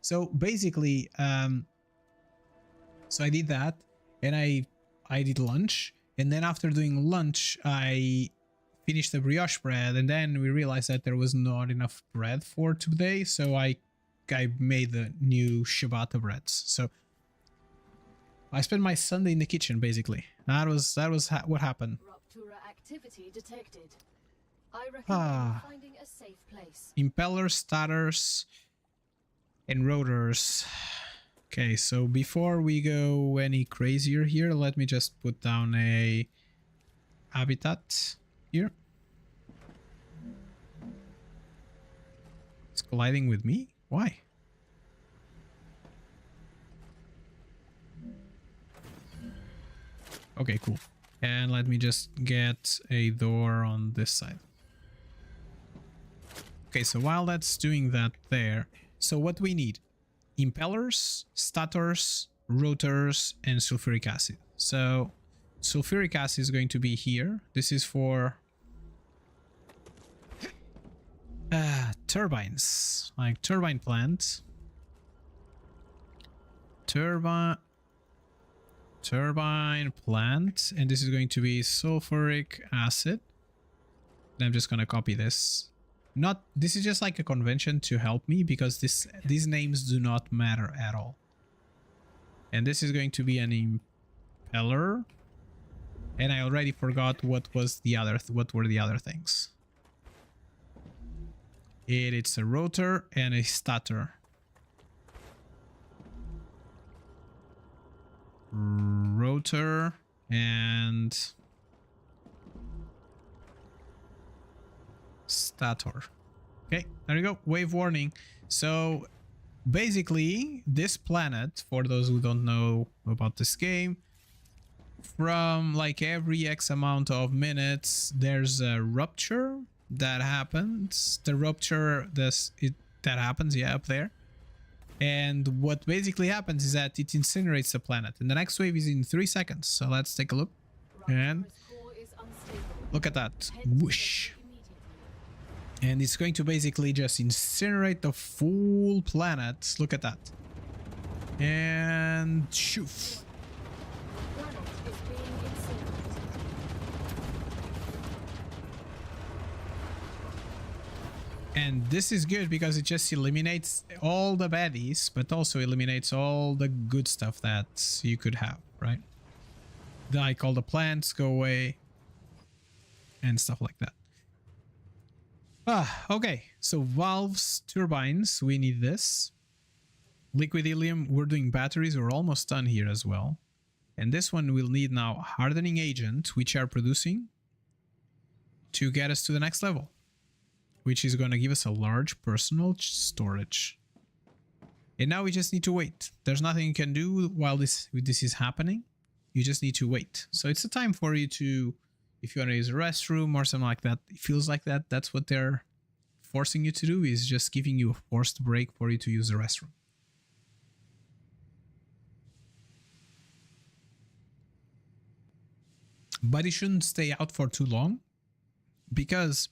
A: So basically, so I did that, and I did lunch, and then after doing lunch, I finished the brioche bread, and then we realized that there was not enough bread for today, so I made the new ciabatta breads. So I spent my Sunday in the kitchen, basically. That was what happened.
B: RUPTURE activity detected. I recommend finding a safe place.
A: Impellers, starters, and rotors. Okay, so before we go any crazier here, let me just put down a habitat here. It's colliding with me? Why? Okay, cool. And let me just get a door on this side. Okay, so while that's doing that there, so what we need: impellers, stators, rotors, and sulfuric acid. So sulfuric acid is going to be here. This is for turbines, like turbine plant. Turbine plant, and this is going to be sulfuric acid. And I'm just gonna copy this. This is just like a convention to help me because these names do not matter at all. And this is going to be an impeller, and I already forgot what were the other things. It's a rotor and a stator. Rotor and stator. Okay, there you go. Wave warning. So basically this planet, for those who don't know about this game, from like every X amount of minutes there's a rupture that happens. The rupture that happens, yeah, up there. And what basically happens is that it incinerates the planet, and the next wave is in 3 seconds. So let's take a look. And look at that. Whoosh. And it's going to basically just incinerate the full planet. Look at that. And shoof. And this is good because it just eliminates all the baddies, but also eliminates all the good stuff that you could have, right? Like all the plants go away and stuff like that. Okay, so valves, turbines, we need this. Liquid helium, we're doing batteries, we're almost done here as well. And this one we'll need now hardening agent, which are producing to get us to the next level, which is going to give us a large personal storage. And now we just need to wait. There's nothing you can do while this is happening. You just need to wait. So it's a time for you to, if you want to use a restroom or something like that, it feels like that. That's what they're forcing you to do, is just giving you a forced break for you to use the restroom. but it shouldn't stay out for too long, because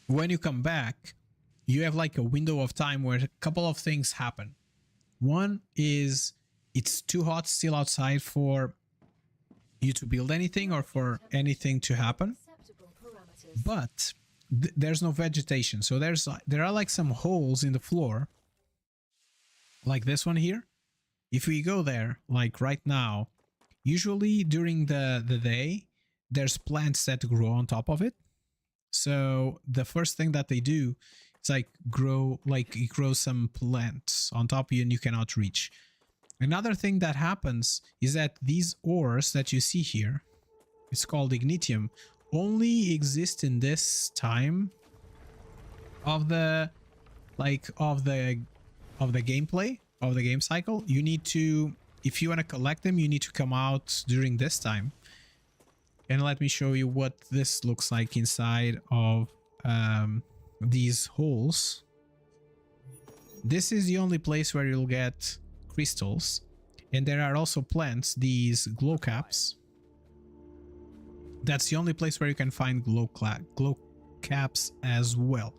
A: when you come back, you have like a window of time where a couple of things happen. One is it's too hot still outside for you to build anything or for anything to happen, but there's no vegetation. So there are like some holes in the floor, like this one here. If we go there, like right now, usually during the day, there's plants that grow on top of it. So the first thing that they do is like it grows some plants on top of you and you cannot reach. Another thing that happens is that these ores that you see here, it's called ignitium, only exist in this time of the gameplay, of the game cycle. You need to, if you want to collect them, you need to come out during this time. And let me show you what this looks like inside of these holes. This is the only place where you'll get crystals, and there are also plants, these glow caps. That's the only place where you can find glow caps as well.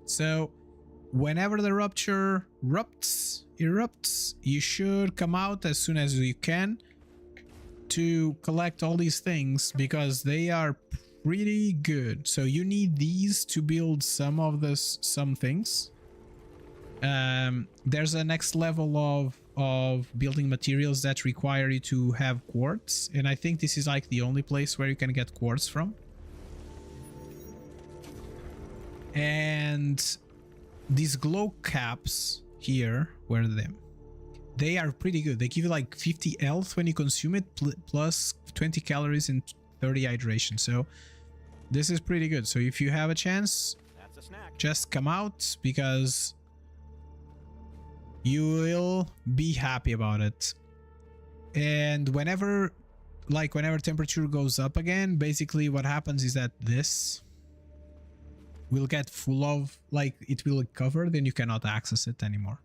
A: So whenever the rupture erupts, you should come out as soon as you can to collect all these things, because they are pretty good. So you need these to build some things. There's a next level of building materials that require you to have quartz, and I think this is like the only place where you can get quartz from. And these glow caps here, where are them? They are pretty good. They give you like 50 health when you consume it, plus 20 calories and 30 hydration. So this is pretty good. So if you have a chance,
C: That's a snack.
A: just come out, because you will be happy about it. And whenever temperature goes up again, basically what happens is that this will get full of, like, it will cover, then you cannot access it anymore.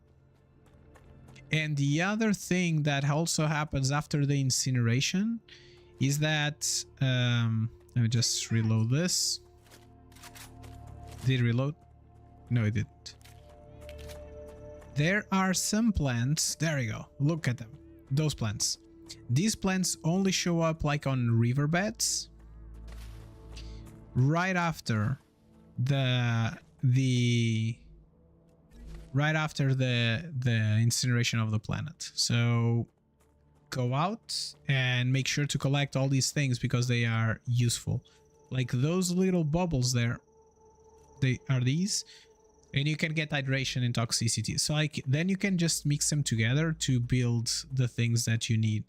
A: And the other thing that also happens after the incineration is that let me just reload this. Did it reload? No, it didn't. There are some plants, there we go, look at them, those plants. These plants only show up like on riverbeds right after the incineration of the planet. So go out and make sure to collect all these things, because they are useful. Like those little bubbles there, they are these, and you can get hydration and toxicity. So like then you can just mix them together to build the things that you need,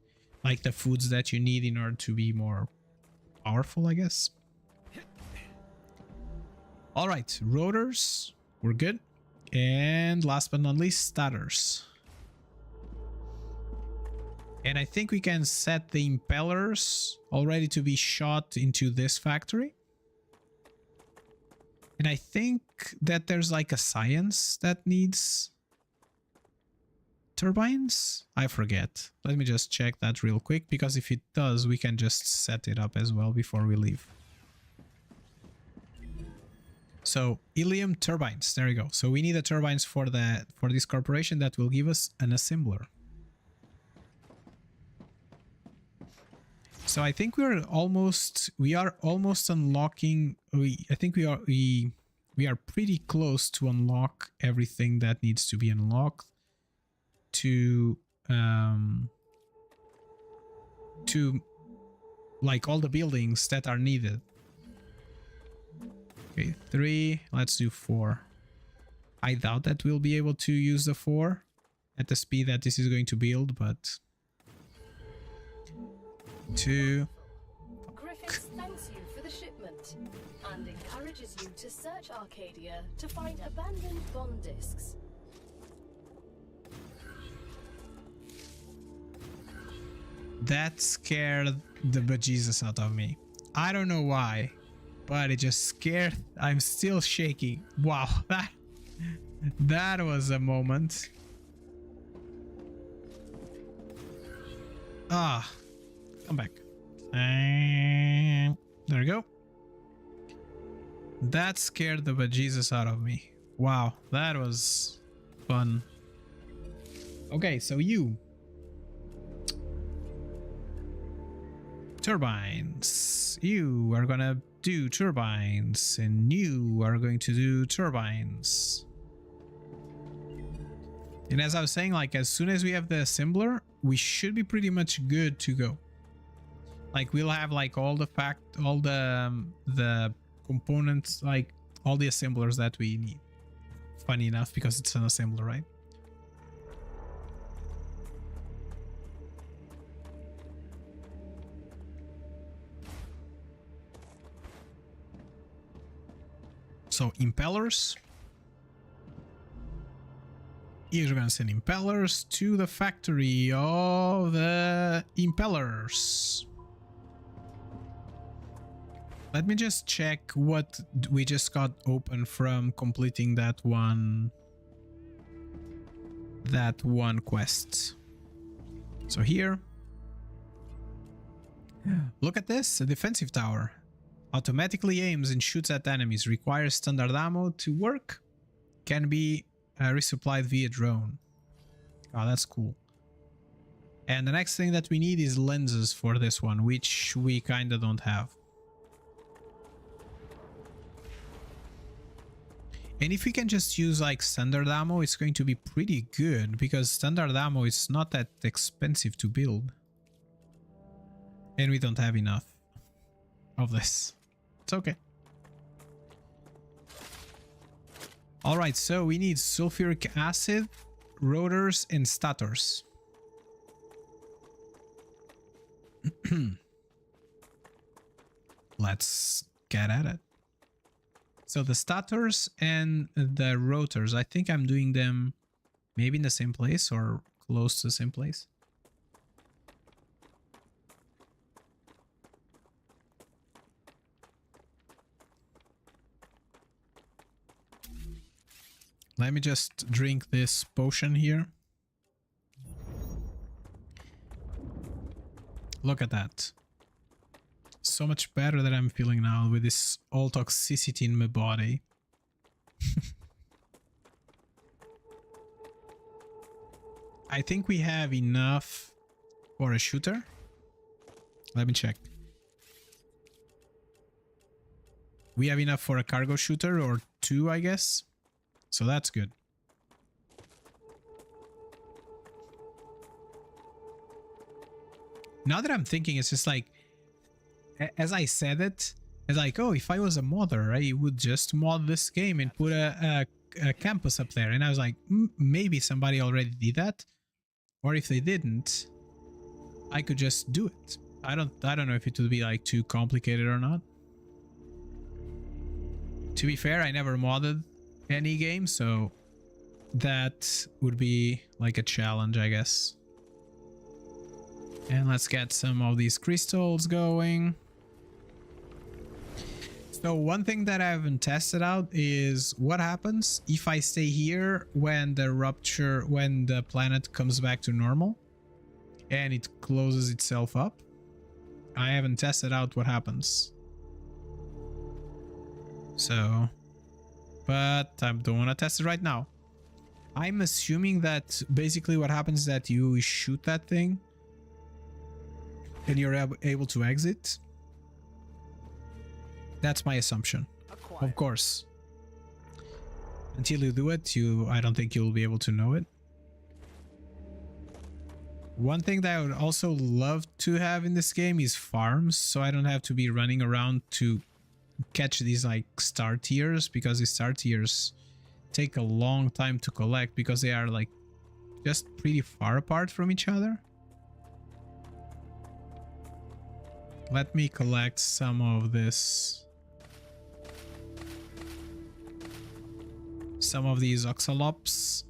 A: like the foods that you need in order to be more powerful, I guess. All right, rotors, we're good. And last but not least, starters. And I think we can set the impellers already to be shot into this factory. And I think that there's like a science that needs turbines. I forget. Let me just check that real quick, because if it does, we can just set it up as well before we leave. So helium turbines, there you go. So we need the turbines for this corporation that will give us an assembler. So I think we are almost unlocking. I think we are pretty close to unlock everything that needs to be unlocked to like all the buildings that are needed. Okay, 3, let's do 4. I doubt that we'll be able to use the 4 at the speed that this is going to build, but 2.
B: Griffiths thanks you for the shipment and encourages you to search Arcadia to find abandoned bond discs.
A: That scared the bejesus out of me. I don't know why, but it just scared. I'm still shaking. Wow, that was a moment. Ah, come back. And there we go. That scared the bejesus out of me. Wow, that was fun. Okay, so you. Turbines. You are gonna do turbines, and you are going to do turbines. And as I was saying, like, as soon as we have the assembler, we should be pretty much good to go. Like, we'll have like all the components, like all the assemblers that we need. Funny enough, because it's an assembler, right? So impellers. You're gonna send impellers to the factory of the impellers. Let me just check what we just got open from completing that one quest. So here, look at this, a defensive tower. Automatically aims and shoots at enemies. Requires standard ammo to work. Can be resupplied via drone. Oh, that's cool. And the next thing that we need is lenses for this one, which we kind of don't have. And if we can just use like standard ammo, it's going to be pretty good, because standard ammo is not that expensive to build. And we don't have enough of this. It's okay. Alright, so we need sulfuric acid, rotors, and stators. Let's get at it. So the stators and the rotors, I think I'm doing them maybe in the same place or close to the same place. Let me just drink this potion here. Look at that. So much better that I'm feeling now with this all toxicity in my body. I think we have enough for a shooter. Let me check. We have enough for a cargo shooter, or two, I guess. So that's good. Now that I'm thinking, it's just like, as I said it, it's like, oh, if I was a modder, I would just mod this game and put a campus up there. And I was like, maybe somebody already did that. Or if they didn't, I could just do it. I don't know if it would be like too complicated or not. To be fair, I never modded any game, so that would be like a challenge, I guess. And let's get some of these crystals going. So one thing that I haven't tested out is what happens if I stay here when the planet comes back to normal and it closes itself up. I haven't tested out what happens. So, but I don't want to test it right now. I'm assuming that basically what happens is that you shoot that thing and you're able to exit. That's my assumption. Of course. Until you do it, I don't think you'll be able to know it. One thing that I would also love to have in this game is farms, so I don't have to be running around to catch these like star tiers, because the star tiers take a long time to collect because they are like just pretty far apart from each other. Let me collect some of this. Some of these oxalops.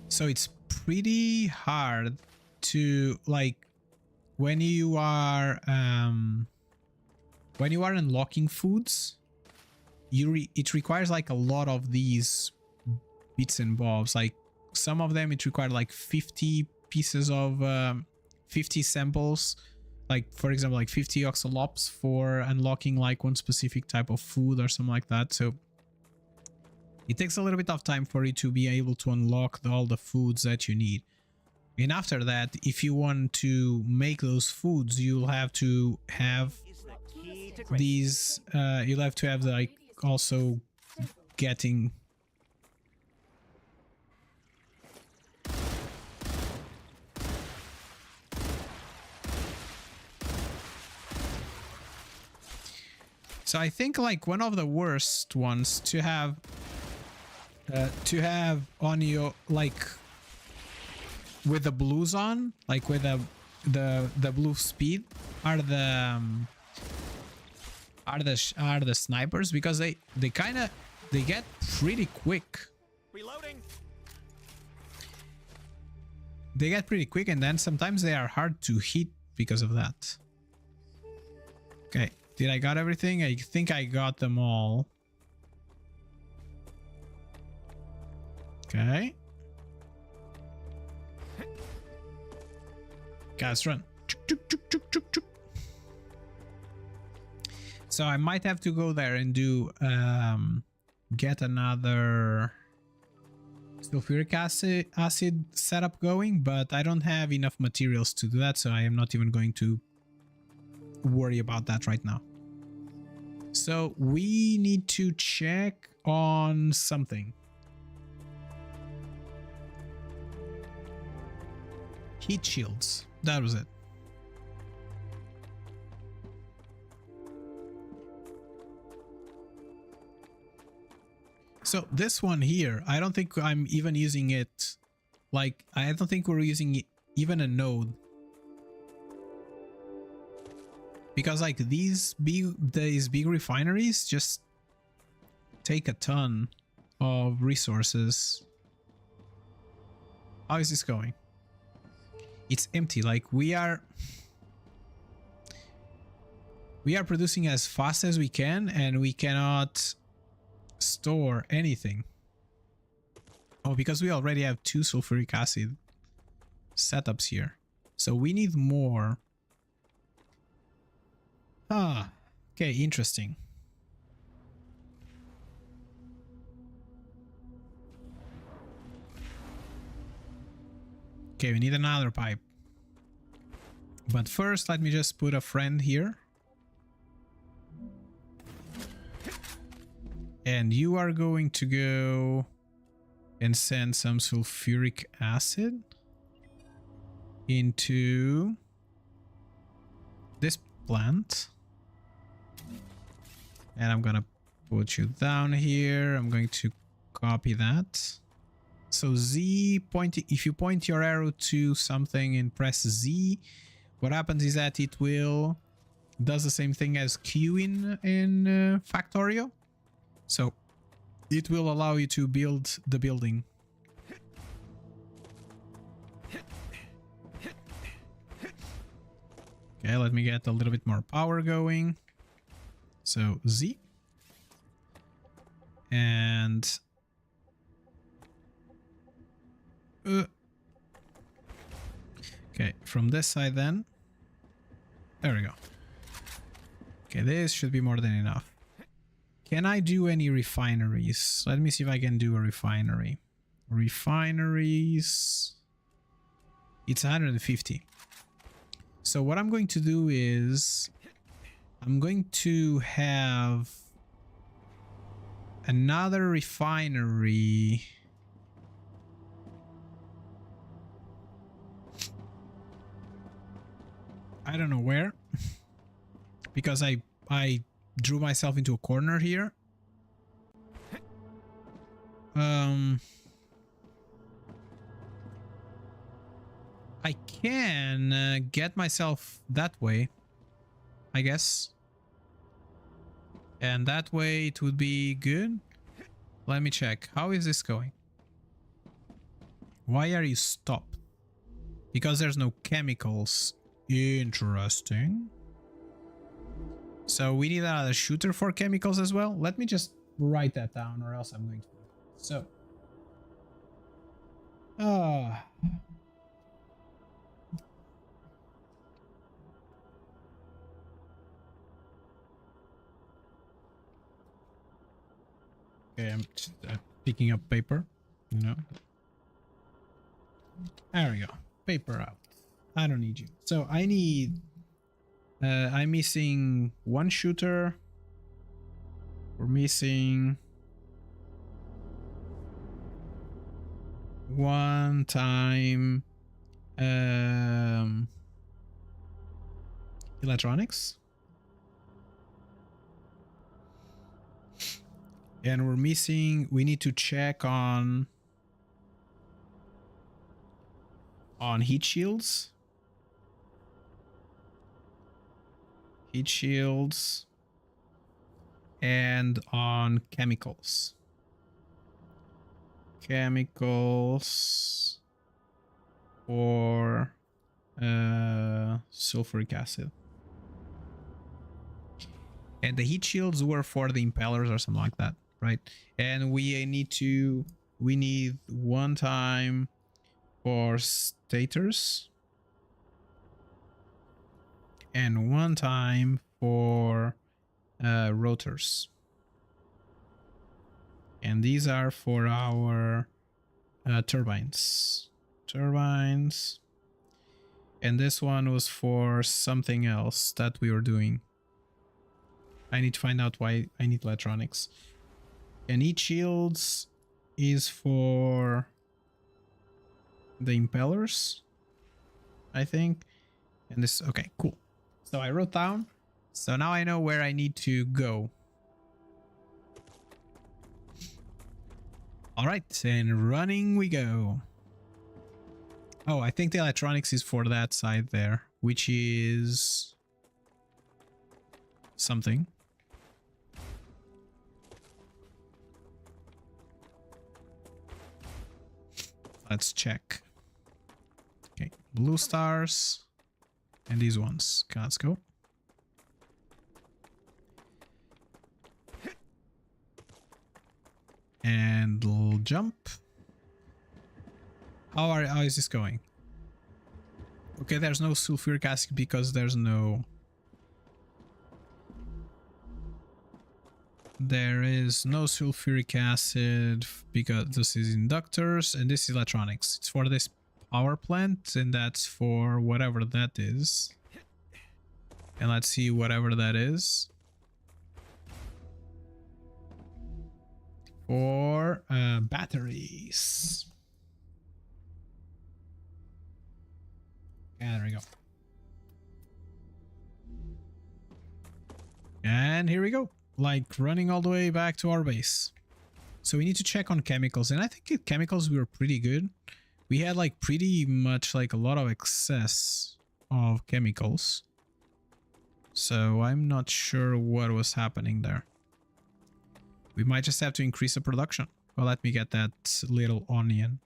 A: So it's pretty hard to, like, when you are unlocking foods, it requires like a lot of these bits and bobs, like some of them it required like 50 pieces of 50 samples, like for example like 50 oxalops for unlocking like one specific type of food or something like that. So it takes a little bit of time for you to be able to unlock all the foods that you need. And after that, if you want to make those foods, you'll have to have
C: Is the key to great.
A: these you'll have to have like also getting so I think like one of the worst ones to have on your like with the blues on, like with the blue speed are the snipers, because they get pretty quick.
C: Reloading.
A: They get pretty quick, and then sometimes they are hard to hit because of that. Okay, did I got everything? I think I got them all. Okay. Guys, run. So I might have to go there and do get another sulfuric acid setup going, but I don't have enough materials to do that, so I am not even going to worry about that right now. So we need to check on something. Heat shields. That was it. So this one here, I don't think I'm even using it. Like, I don't think we're using even a node. Because like these big refineries just take a ton of resources. How is this going? It's empty. Like we are producing as fast as we can, and we cannot store anything. Oh, because we already have 2 sulfuric acid setups here, so we need more. Ah, okay, interesting. Okay, we need another pipe. But first, let me just put a friend here. And you are going to go and send some sulfuric acid into this plant. And I'm gonna put you down here. I'm going to copy that. So Z point, if you point your arrow to something and press Z, what happens is that it will does the same thing as Q in Factorio. So it will allow you to build the building. Okay, let me get a little bit more power going. So Z. And okay, from this side then. There we go. Okay, this should be more than enough. Can I do any refineries? Let me see if I can do a refinery. Refineries. It's 150. So what I'm going to do is I'm going to have another refinery. I don't know where, because I drew myself into a corner here. I can get myself that way, I guess. And that way it would be good. Let me check. How is this going? Why are you stopped? Because there's no chemicals. Interesting. So we need another shooter for chemicals as well. Let me just write that down, or else I'm going to. So Ah. Okay, I'm just picking up paper. You know. There we go. Paper out. I don't need you. So I need. I'm missing one shooter. We're missing one time electronics. And we're missing, we need to check on heat shields. Heat shields and on chemicals. Chemicals for sulfuric acid. And the heat shields were for the impellers or something like that, right? And we need one time for stators and one time for rotors. And these are for our turbines. Turbines. And this one was for something else that we were doing. I need to find out why I need electronics. And heat shields is for the impellers, I think. And this, okay, cool. So I wrote down. So now I know where I need to go. All right, and running we go. Oh, I think the electronics is for that side there, which is something. Let's check. Okay, blue stars and these ones. Okay, let's go. And we'll jump. How is this going? Okay, there's no sulfuric acid because there's no... There is no sulfuric acid because this is inductors and this is electronics. It's for this power plant and that's for whatever that is. And let's see whatever that is. For batteries. And there we go. And here we go. Like running all the way back to our base. So we need to check on chemicals. And I think chemicals we were pretty good. We had like pretty much like a lot of excess of chemicals. So I'm not sure what was happening there. We might just have to increase the production. Well, let me get that little onion.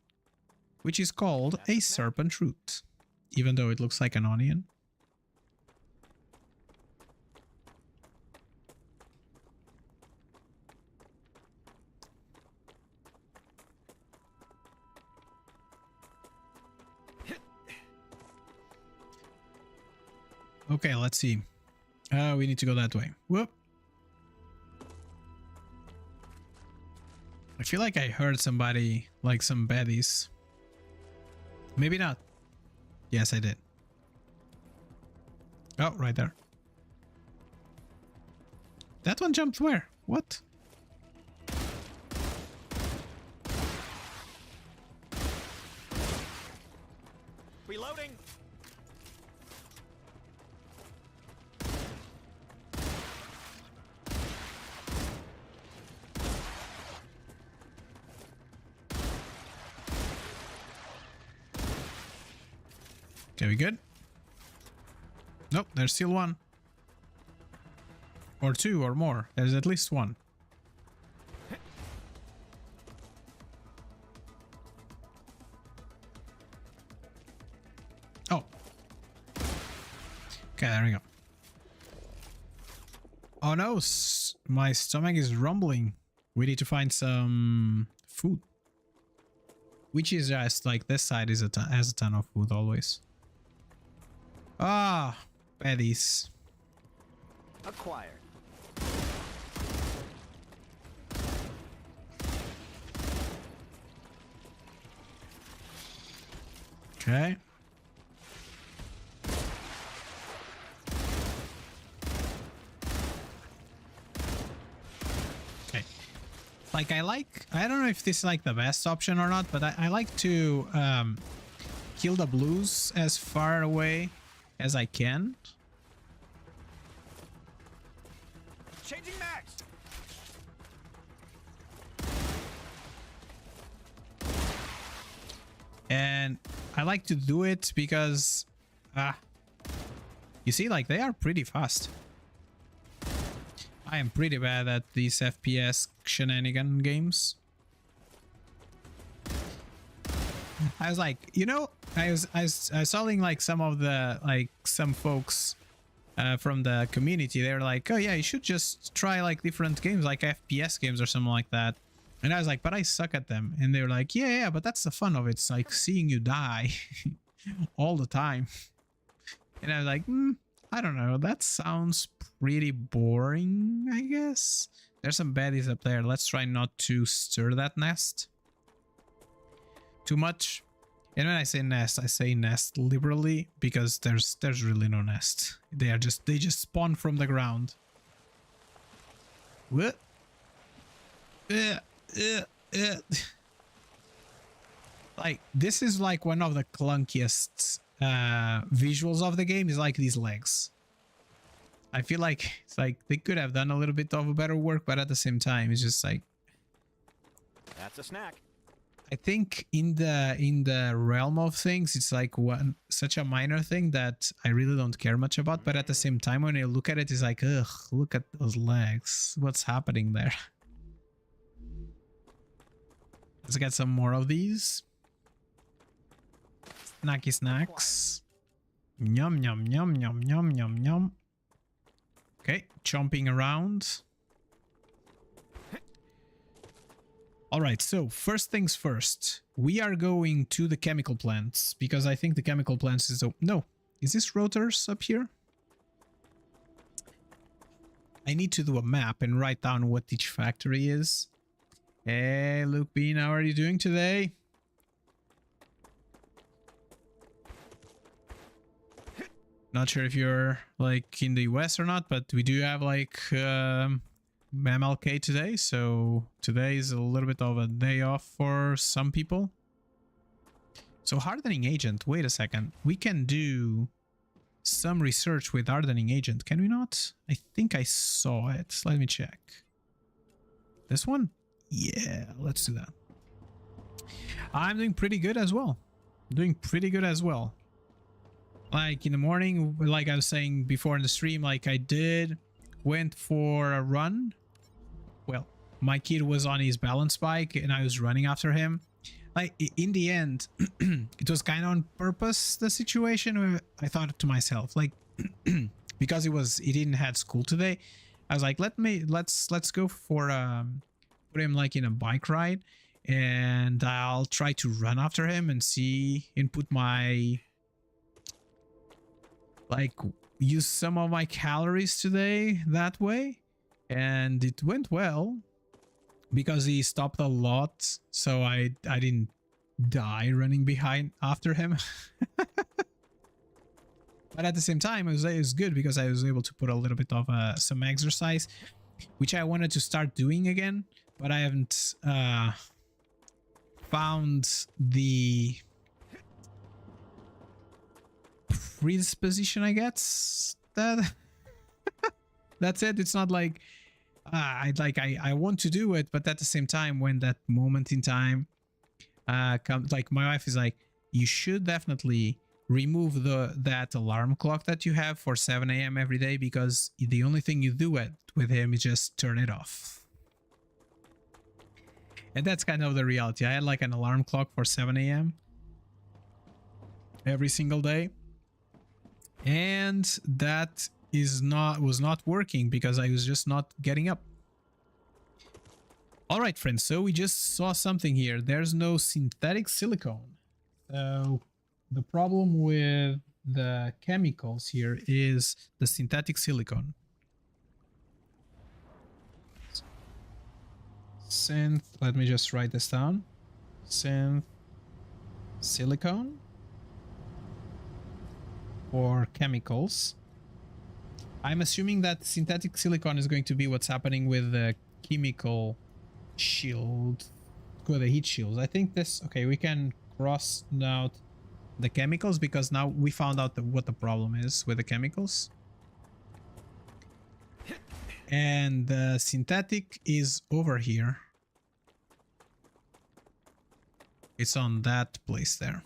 A: Which is called a serpent root. Even though it looks like an onion. Okay, let's see. We need to go that way. Whoop. I feel like I heard somebody, like some baddies. Maybe not. Yes, I did. Oh, right there. That one jumped where? What?
C: Reloading.
A: Okay, we good? Nope, there's still one. Or two or more. There's at least one. Oh. Okay, there we go. Oh no, my stomach is rumbling. We need to find some food. Which is just like this side is has a ton of food always. Ah, baddies.
C: Acquired.
A: Okay. Okay. Like I don't know if this is like the best option or not, but I like to kill the blues as far away as I can.
C: Changing max.
A: And I like to do it because you see, like, they are pretty fast. I am pretty bad at these FPS shenanigan games. I was like, you know, I was telling like some of the some folks from the community. They were like, oh yeah, you should just try like different games, like FPS games or something like that. And I was like, but I suck at them. And they were like, yeah, but that's the fun of it. It's like seeing you die all the time. And I was like, I don't know. That sounds pretty boring, I guess. There's some baddies up there. Let's try not to stir that nest too much. And when I say nest liberally because there's really no nest. They just spawn from the ground. What? Like, this is like one of the clunkiest visuals of the game, is like these legs. I feel like it's like they could have done a little bit of a better work, but at the same time it's just like,
C: That's a snack.
A: I think in the realm of things, it's like such a minor thing that I really don't care much about, but at the same time when you look at it, it's like, ugh, look at those legs, what's happening there? Let's get some more of these. Snacky snacks. Yum, yum, yum, yum, yum, yum, yum. Okay, chomping around. All right, so first things first. We are going to the chemical plants because I think the chemical plants is... No, is this rotors up here? I need to do a map and write down what each factory is. Hey, Luke Bean, how are you doing today? Not sure if you're like in the US or not, but we do have like MLK today, so today is a little bit of a day off for some people. So hardening agent, wait a second. We can do some research with hardening agent, can we not? I think I saw it. Let me check. This one? Yeah, let's do that. I'm doing pretty good as well. Like in the morning, like I was saying before in the stream, like I went for a run. Well, my kid was on his balance bike and I was running after him. Like in the end, it was kind of on purpose, the situation, where I thought to myself, like, because he didn't have school today, I was like, let's go for put him like in a bike ride, and I'll try to run after him and see and put my, like, use some of my calories today that way. And it went well because he stopped a lot, so I didn't die running behind after him. But at the same time, it was good because I was able to put a little bit of some exercise, which I wanted to start doing again, but I haven't found the predisposition, I guess. That's it. It's not like I want to do it, but at the same time, when that moment in time comes, like my wife is like, you should definitely remove that alarm clock that you have for 7 a.m. every day, because the only thing you do with him is just turn it off. And that's kind of the reality. I had like an alarm clock for 7 a.m. every single day, and that was not working because I was just not getting up. All right, friends, so we just saw something here. There's no synthetic silicone. So the problem with the chemicals here is the synthetic silicone. Synth, let me just write this down. Synth silicone for chemicals. I'm assuming that synthetic silicone is going to be what's happening with the chemical shield, with the heat shields. I think this, okay, we can cross out the chemicals because now we found out what the problem is with the chemicals. And the synthetic is over here. It's on that place there.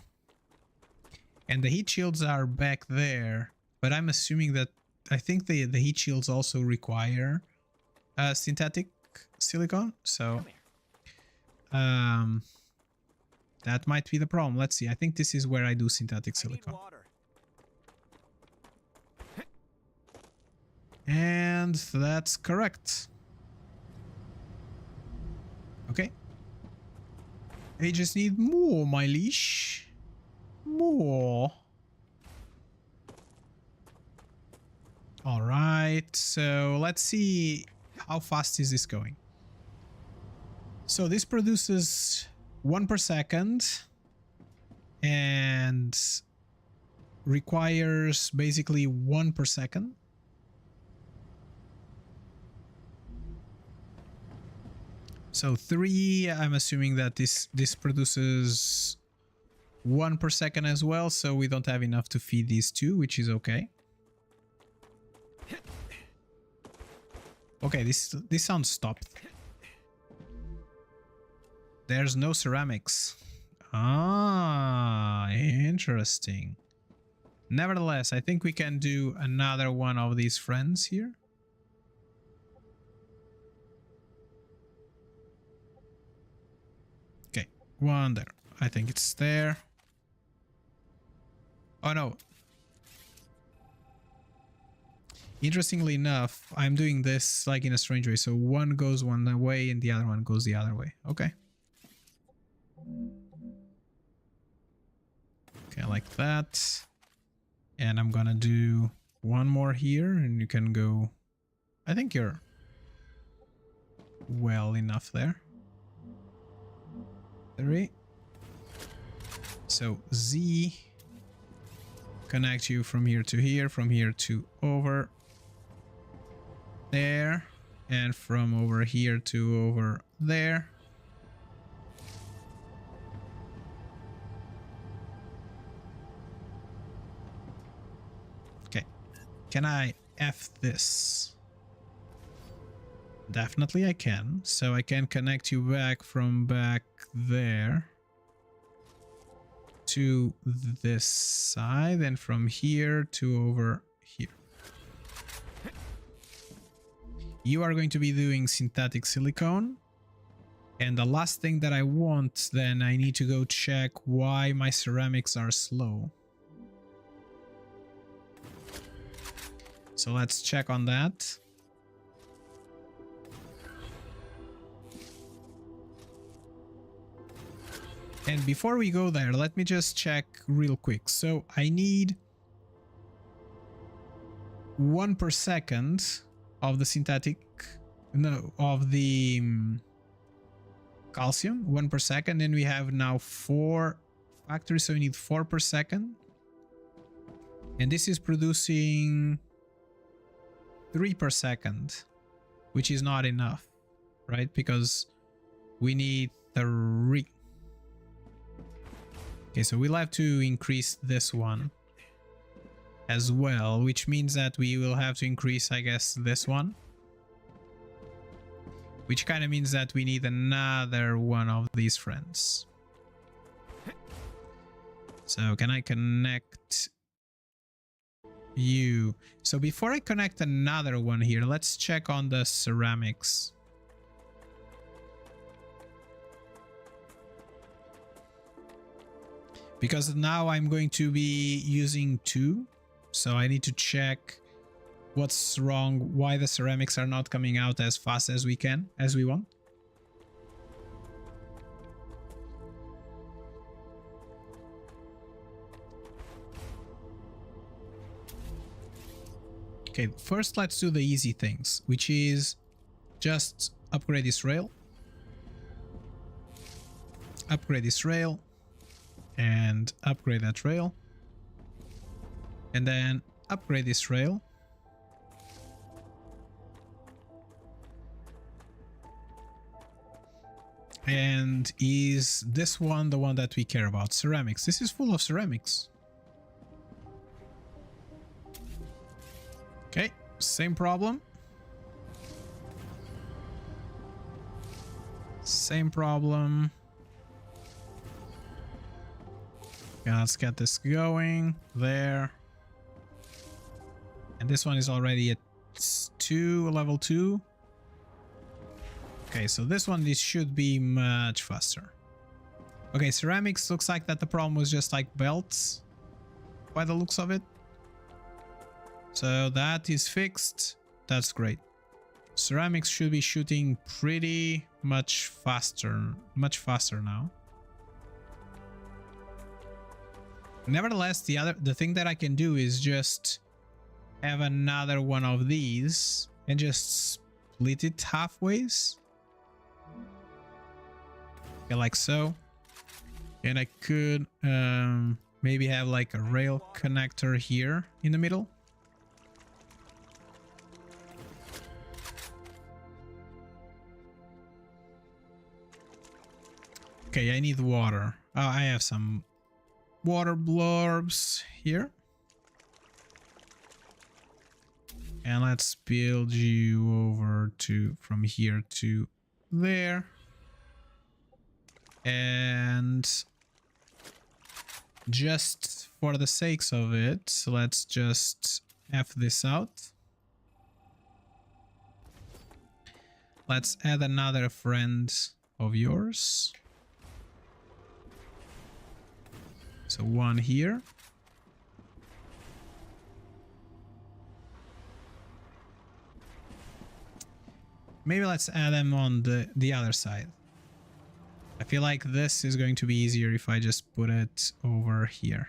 A: And the heat shields are back there, but I'm assuming that I think the heat shields also require synthetic silicone, so that might be the problem. Let's see. I think this is where I do synthetic silicone. And that's correct. Okay. I just need more, my leash. More. All right, so let's see how fast is this going. So this produces 1 per second and requires basically 1 per second. So 3, I'm assuming that this produces 1 per second as well, so we don't have enough to feed these two, which is okay. Okay, this sound stopped. There's no ceramics. Ah, interesting. Nevertheless, I think we can do another one of these friends here. Okay, one there. I think it's there. Oh no. Interestingly enough, I'm doing this like in a strange way. So one goes one way and the other one goes the other way. Okay. Okay, like that. And I'm gonna do one more here and you can go. I think you're well enough there. 3. So Z, connect you from here to over there, and from over here to over there. Okay, can I F this? Definitely I can. So I can connect you back from back there to this side, and from here to over here. You are going to be doing synthetic silicone. And the last thing that I want, then I need to go check why my ceramics are slow. So let's check on that. And before we go there, let me just check real quick. So I need 1 per second of the synthetic, no, of the calcium, 1 per second. And we have now 4 factories, so we need 4 per second. And this is producing 3 per second, which is not enough, right? Because we need 3. Okay, so we'll have to increase this one as well, which means that we will have to increase, I guess, this one. Which kind of means that we need another one of these friends. So can I connect you? So before I connect another one here, let's check on the ceramics. Because now I'm going to be using 2, so I need to check what's wrong, why the ceramics are not coming out as fast as we want. Okay, first let's do the easy things, which is just upgrade this rail. Upgrade this rail. And upgrade that rail. And then upgrade this rail. And is this one the one that we care about? Ceramics. This is full of ceramics. Okay, same problem. Same problem. Yeah, let's get this going. There. And this one is already at level 2. Okay, so this one, this should be much faster. Okay, ceramics looks like that the problem was just like belts by the looks of it. So that is fixed. That's great. Ceramics should be shooting pretty much faster now. Nevertheless, the thing that I can do is just have another one of these and just split it halfways. Okay, like so. And I could maybe have like a rail connector here in the middle. Okay, I need water. Oh, I have some water blorbs here. And let's build you over to from here to there. And just for the sakes of it, let's just F this out. Let's add another friend of yours. So one here. Maybe let's add them on the other side. I feel like this is going to be easier if I just put it over here.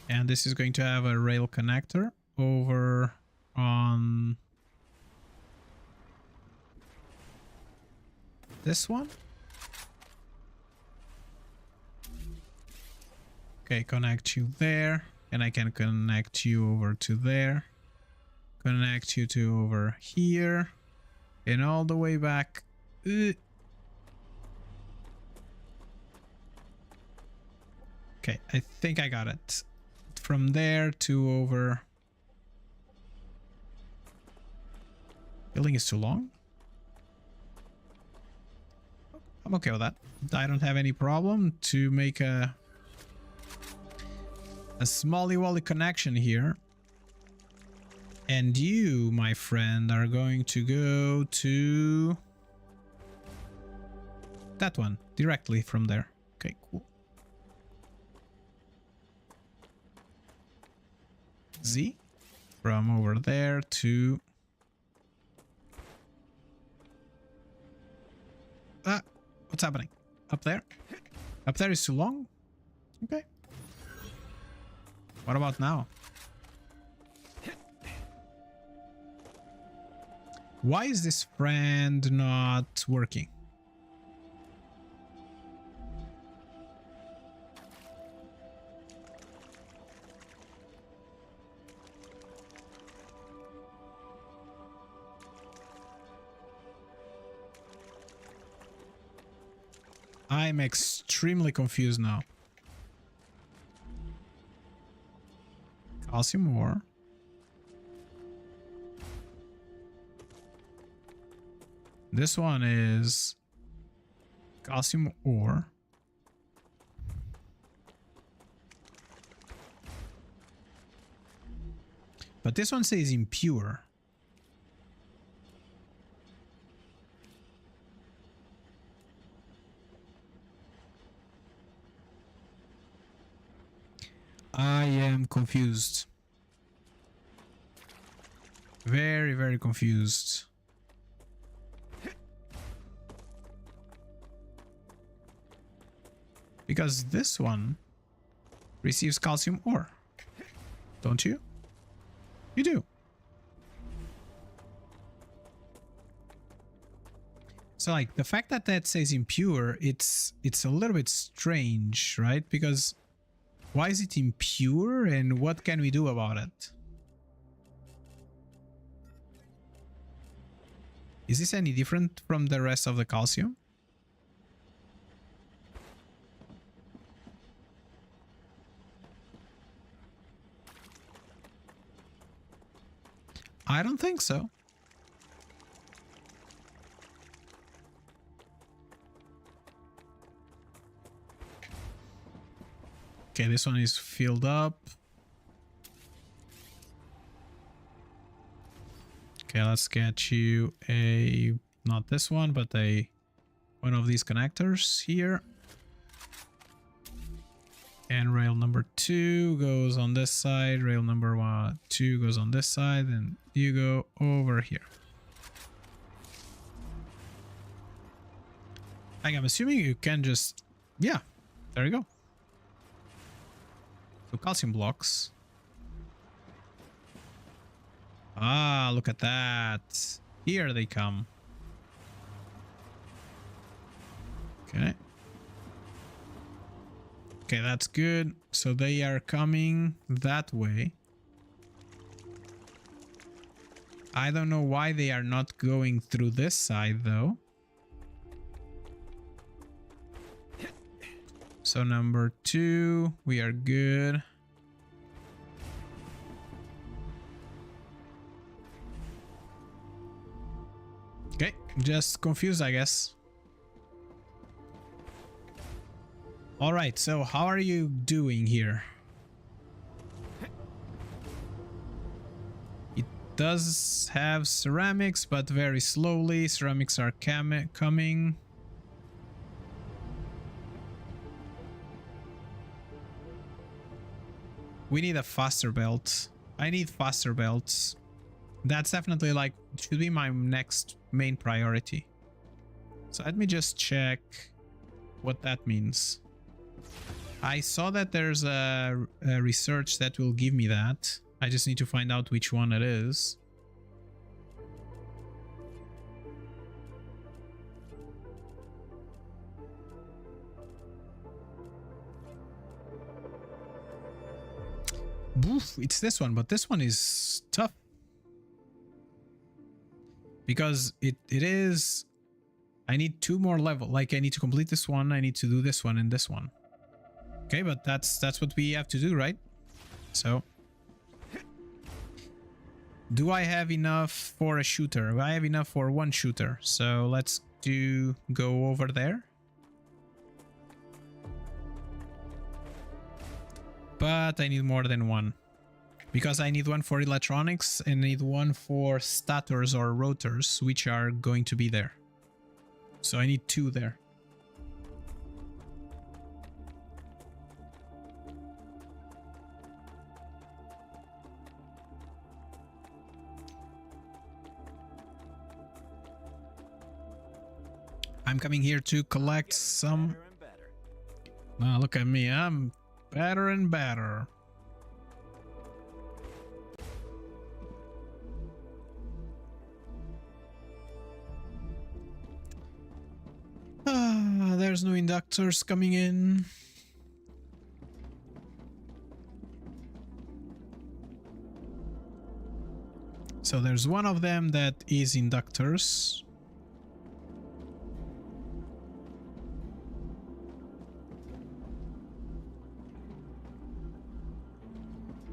A: And this is going to have a rail connector over on this one. Okay, connect you there, and I can connect you over to there. Connect you to over here, and all the way back. Okay, I think I got it. From there to over. Building is too long. I'm okay with that. I don't have any problem to make a smally-wally connection here. And you, my friend, are going to go to that one directly from there. Okay, cool. Z from over there to what's happening? Up there? Up there is too long? Okay. What about now? Why is this friend not working? I'm extremely confused now. Calcium ore. This one is calcium ore. But this one says impure. I am confused. Very, very confused. Because this one receives calcium ore. don't you? You do. So like the fact that that says impure, it's a little bit strange, right? Because why is it impure and what can we do about it? Is this any different from the rest of the calcium? I don't think so. Okay, this one is filled up. Okay, let's get you a, not this one, but one of these connectors here. And rail number 2 goes on this side, rail number 2 goes on this side, and you go over here. Like, I'm assuming you can just, yeah, there you go. So calcium blocks. Ah, look at that. Here they come. Okay. Okay, that's good. So they are coming that way. I don't know why they are not going through this side though. So number 2, we are good. Okay, just confused, I guess. All right, so how are you doing here? It does have ceramics, but very slowly. Ceramics are coming. We need a faster belt. I need faster belts. That's definitely like, should be my next main priority. So let me just check what that means. I saw that there's a research that will give me that. I just need to find out which one it is. Boof, it's this one, but this one is tough. Because it is... I need 2 more level. Like, I need to complete this one, I need to do this one and this one. Okay, but that's what we have to do, right? So... do I have enough for a shooter? I have enough for 1 shooter. So let's go over there. But I need more than 1. Because I need 1 for electronics and need 1 for stators or rotors, which are going to be there. So I need 2 there. I'm coming here to collect some... Ah, look at me, I'm better and better. Ah, there's no inductors coming in. So there's one of them that is inductors.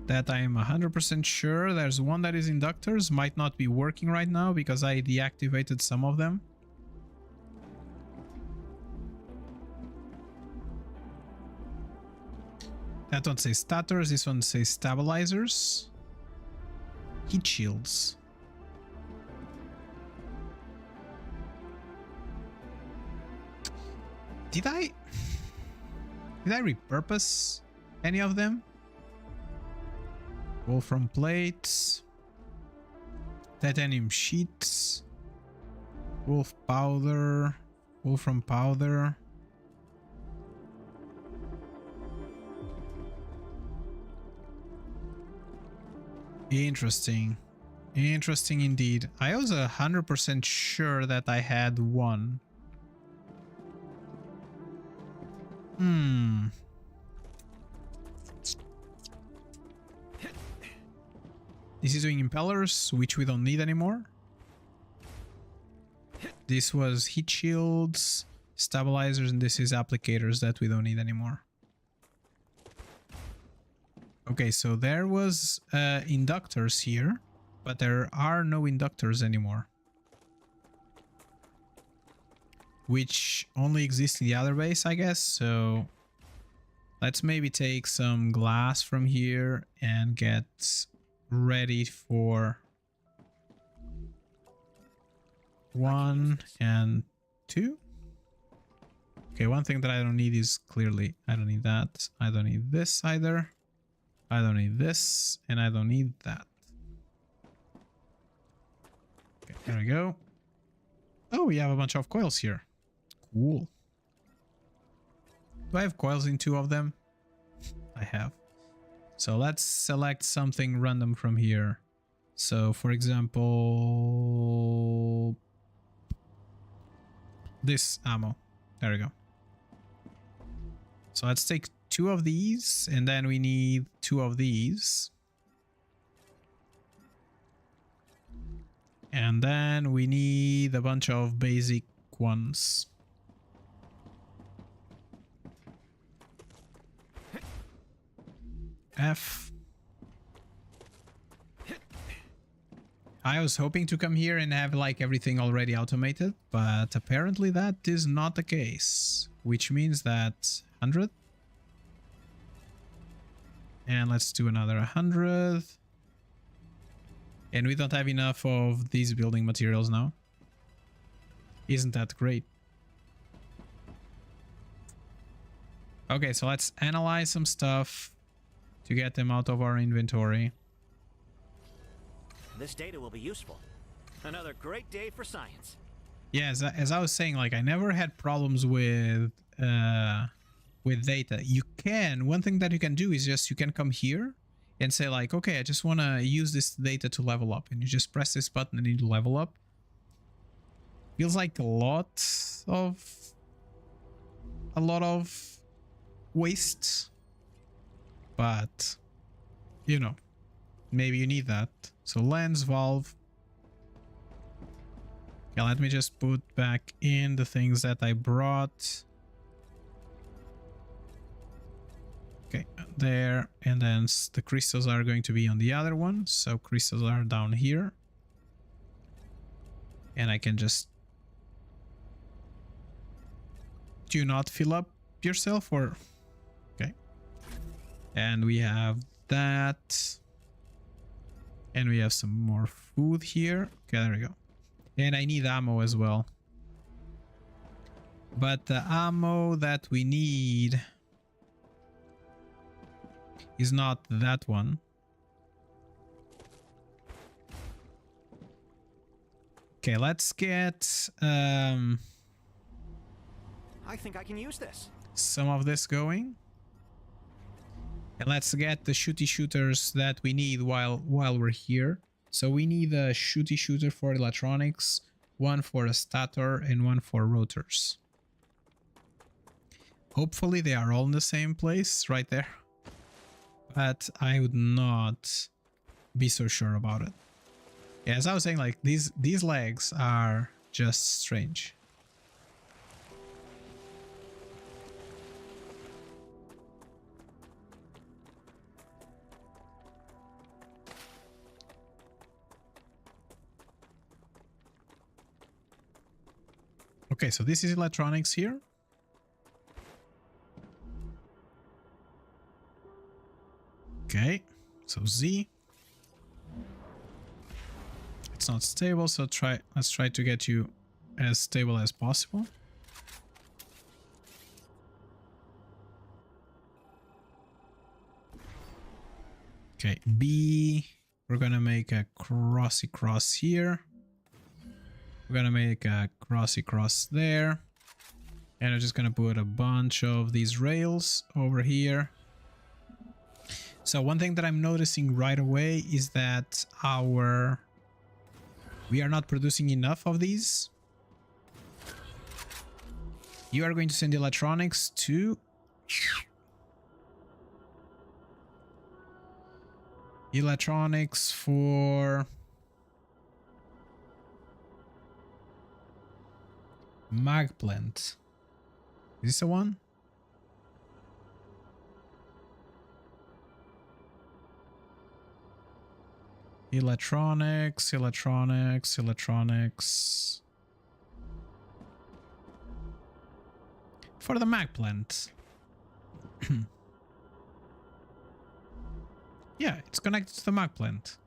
A: That I am 100% sure. There's one that is inductors, might not be working right now because I deactivated some of them. That one says stators, this one says stabilizers. Heat shields. Did I repurpose any of them? Wolfram plates, titanium sheets, wolf powder, wolfram powder. Interesting. Interesting indeed. I was 100% sure that I had one. This is doing impellers, which we don't need anymore. This was heat shields, stabilizers, and this is applicators that we don't need anymore. Okay, so there was inductors here, but there are no inductors anymore. Which only exists in the other base, I guess, so let's maybe take some glass from here and get ready for 1 and 2. Okay, one thing that I don't need is clearly, I don't need that. I don't need this either. I don't need this, and I don't need that. Okay, there we go. Oh, we have a bunch of coils here. Cool. Do I have coils in 2 of them? I have. So let's select something random from here. So, for example, this ammo. There we go. So let's take 2 of these, and then we need 2 of these. And then we need a bunch of basic ones. F. I was hoping to come here and have like everything already automated, but apparently that is not the case, which means that 100. And let's do another 100. And we don't have enough of these building materials now. Isn't that great? Okay, so let's analyze some stuff to get them out of our inventory.
C: This data will be useful. Another great day for science.
A: Yeah, as I was saying, like I never had problems with data. You can, one thing that you can do is just you can come here and say like, okay, I just want to use this data to level up, and you just press this button and you level up. Feels like a lot of waste, but you know, maybe you need that. So lens, valve. Yeah, let me just put back in the things that I brought. Okay, there, and then the crystals are going to be on the other one. So crystals are down here. And I can just... Do you not fill up yourself, or... Okay. And we have that. And we have some more food here. Okay, there we go. And I need ammo as well. But the ammo that we need is not that one. Okay, let's get
C: I think I can use this.
A: some of this going. And let's get the shooty shooters that we need while we're here. So we need a shooty shooter for electronics, one for a stator, and one for rotors. Hopefully they are all in the same place right there. But I would not be so sure about it. Yeah, as I was saying, like these legs are just strange. Okay, so this is electronics here. Okay, so Z. It's not stable, so let's try to get you as stable as possible. Okay, B. We're gonna make a crossy cross here. We're gonna make a crossy cross there. And I'm just gonna put a bunch of these rails over here. So one thing that I'm noticing right away is that we are not producing enough of these. You are going to send electronics to electronics for mag plant. Is this the one? Electronics. For the mag plant. Yeah, it's connected to the mag plant.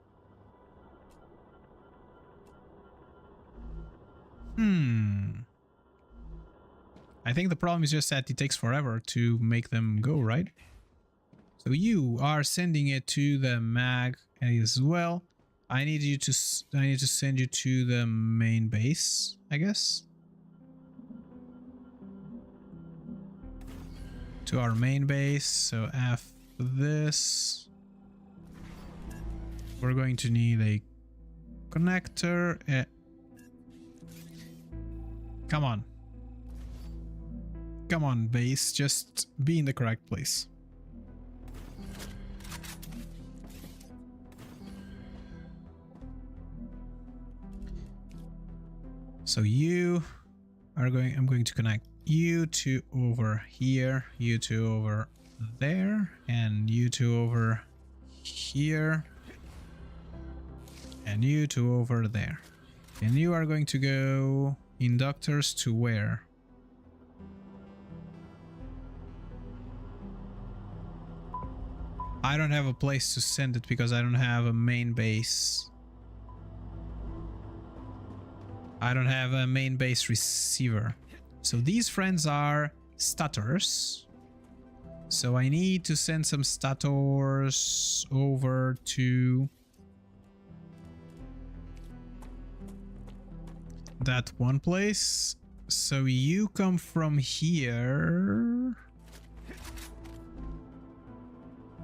A: I think the problem is just that it takes forever to make them go, right? So you are sending it to the mag as well. I need to send you to the main base, I guess. To our main base. So after this, we're going to need a connector. Come on. Come on, base. Just be in the correct place. So you are going, I'm going to connect you to over here, you two over there, and you two over here, and you two over there. And you are going to go inductors to where? I don't have a place to send it because I don't have a main base. I don't have a main base receiver. So these friends are stators. So I need to send some stators over to that one place. So you come from here.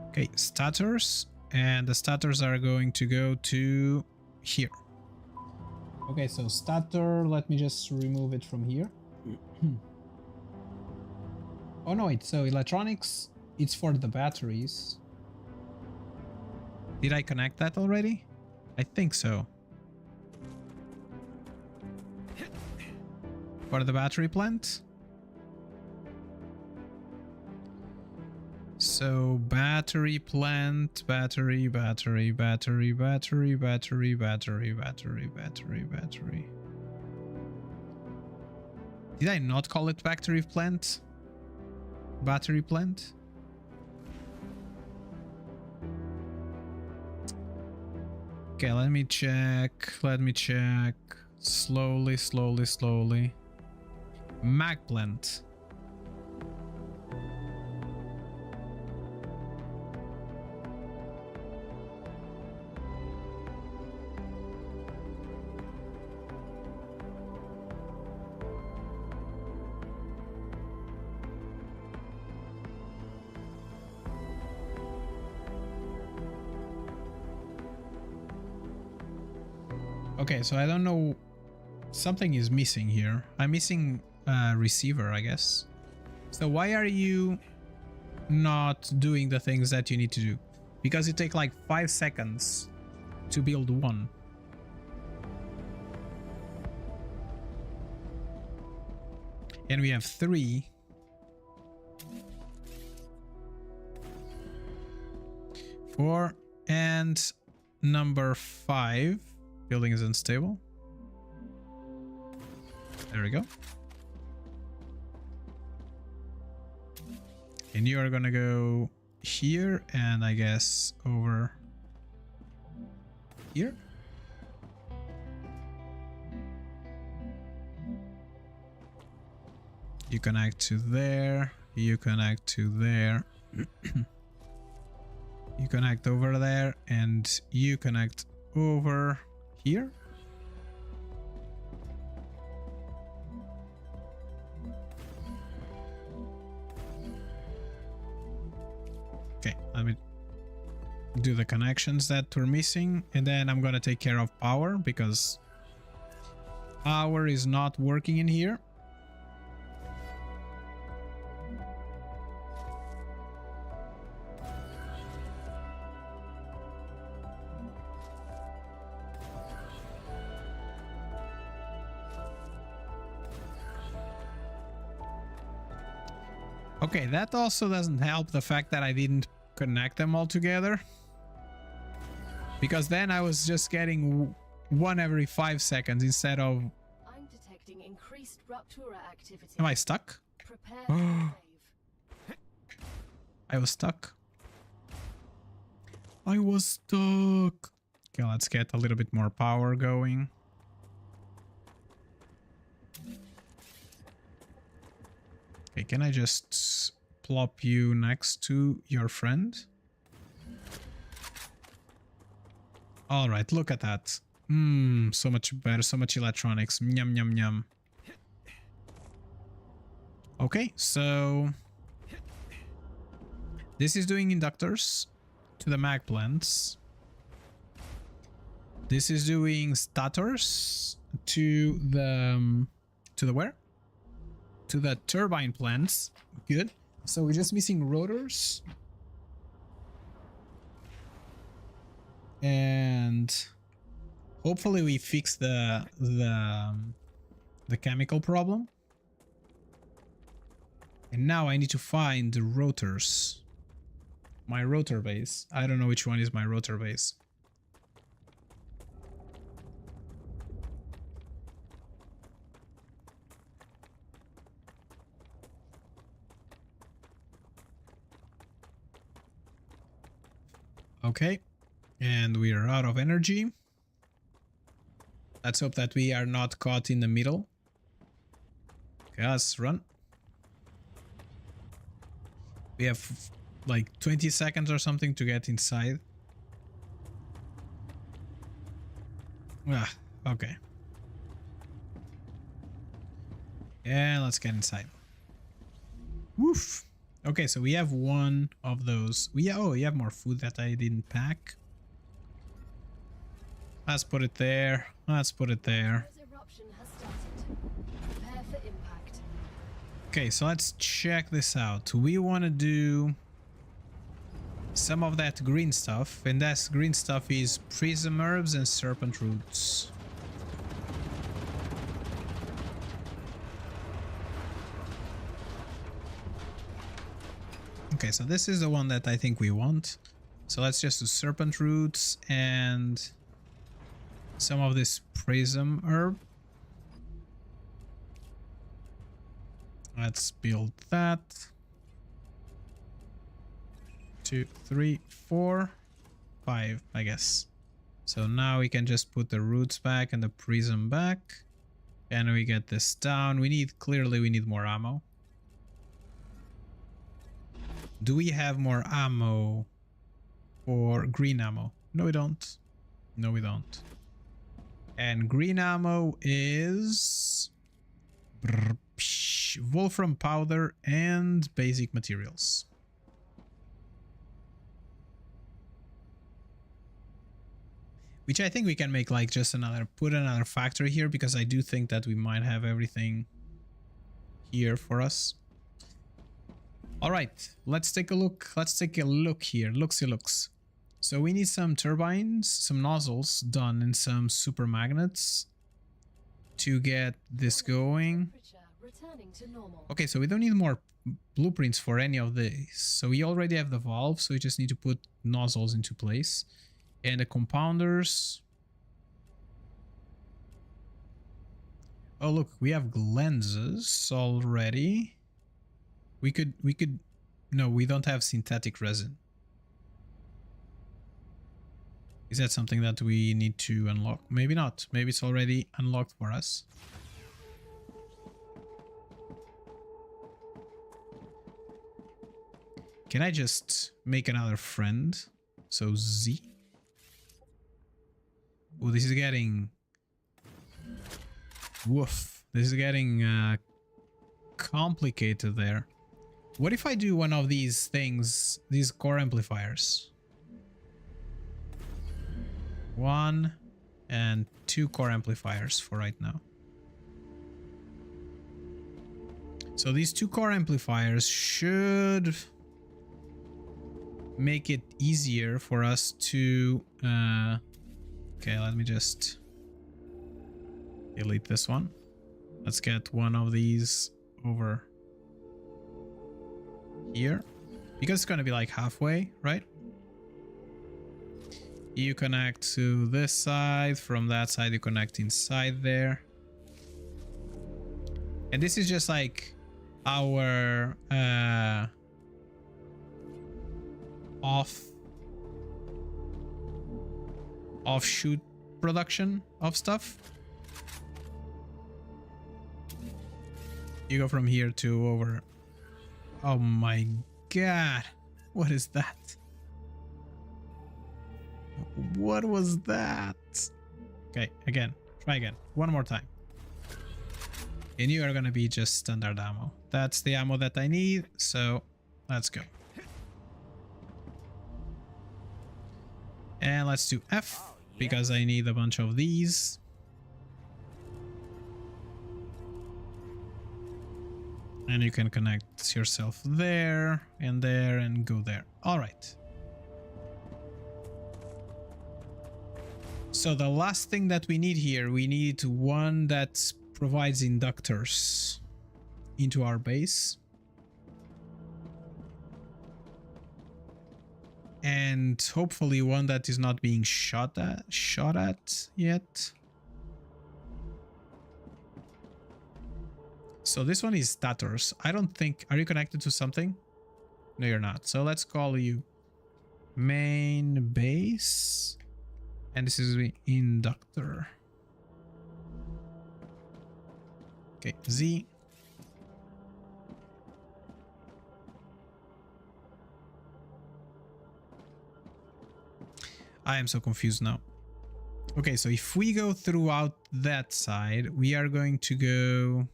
A: Okay, stators. And the stators are going to go to here. Okay, so stator, let me just remove it from here. Oh no, wait, so electronics, it's for the batteries. Did I connect that already? I think so. For the battery plant? So battery plant, battery. Did I not call it battery plant? Battery plant? Okay, let me check. Slowly. Mag plant. Okay, so I don't know. Something is missing here. I'm missing a receiver, I guess. So why are you not doing the things that you need to do? Because it takes like 5 seconds to build one. And we have 3. 4 and number 5. Building is unstable. There we go. And you are gonna go here and I guess over here. You connect to there. You connect to there. You connect over there and you connect over here. Okay, let me do the connections that we're missing, and then I'm gonna take care of power because power is not working in here. Okay, that also doesn't help the fact that I didn't connect them all together. Because then I was just getting one every 5 seconds instead of...
B: I'm detecting increased RUPTURE activity.
A: Am I stuck?
B: Prepare to save.
A: I was stuck. I was stuck. Okay, let's get a little bit more power going. Okay, can I just plop you next to your friend? All right, look at that. So much better, so much electronics. Yum, yum, yum. Okay, so this is doing inductors to the mag plants. This is doing stators to the where? To the turbine plants. Good. So we're just missing rotors. And hopefully we fix the chemical problem. And now I need to find the rotors. My rotor base. I don't know which one is my rotor base. Okay, and we are out of energy. Let's hope that we are not caught in the middle. Okay, let's run. We have like 20 seconds or something to get inside. Okay. And let's get inside. Woof. Okay, so we have one of those. We have more food that I didn't pack. Let's put it there. Let's put it there.
B: Eruption has started. Prepare for impact.
A: Okay, so let's check this out. We want to do some of that green stuff, and that green stuff is prism herbs and serpent roots. Okay, so this is the one that I think we want. So let's just do serpent roots and some of this prism herb. Let's build that. 2, 3, 4, 5, I guess. So now we can just put the roots back and the prism back. And we get this down. Clearly we need more ammo. Do we have more ammo or green ammo? No, we don't. No, we don't. And green ammo is wolfram powder and basic materials. Which I think we can make like just put another factory here, because I do think that we might have everything here for us. All right, let's take a look. Let's take a look here. Looks. So we need some turbines, some nozzles done, and some super magnets to get this going.
B: Returning to normal.
A: Okay, so we don't need more blueprints for any of these. So we already have the valve, so we just need to put nozzles into place. And the compounders. Oh, look, we have lenses already. We could, no, we don't have synthetic resin. Is that something that we need to unlock? Maybe not. Maybe it's already unlocked for us. Can I just make another friend? So Z. Oh, this is getting... Woof. This is getting complicated there. What if I do one of these things, these core amplifiers? 1 and 2 core amplifiers for right now. So these 2 core amplifiers should make it easier for us to okay, let me just delete this one. Let's get one of these over here, because it's going to be like halfway, right? You connect to this side, from that side you connect inside there, and this is just like our offshoot production of stuff. You go from here to over. Oh my god, what is that? What was that? Okay, again, try again, one more time. And you are gonna be just standard ammo. That's the ammo that I need, so let's go. And let's do F, because I need a bunch of these. And you can connect yourself there and go there. All right. So the last thing that we need here, we need one that provides inductors into our base. And hopefully one that is not being shot at yet. So this one is stators. I don't think... Are you connected to something? No, you're not. So let's call you main base. And this is the inductor. Okay, Z. I am so confused now. Okay, so if we go throughout that side, we are going to go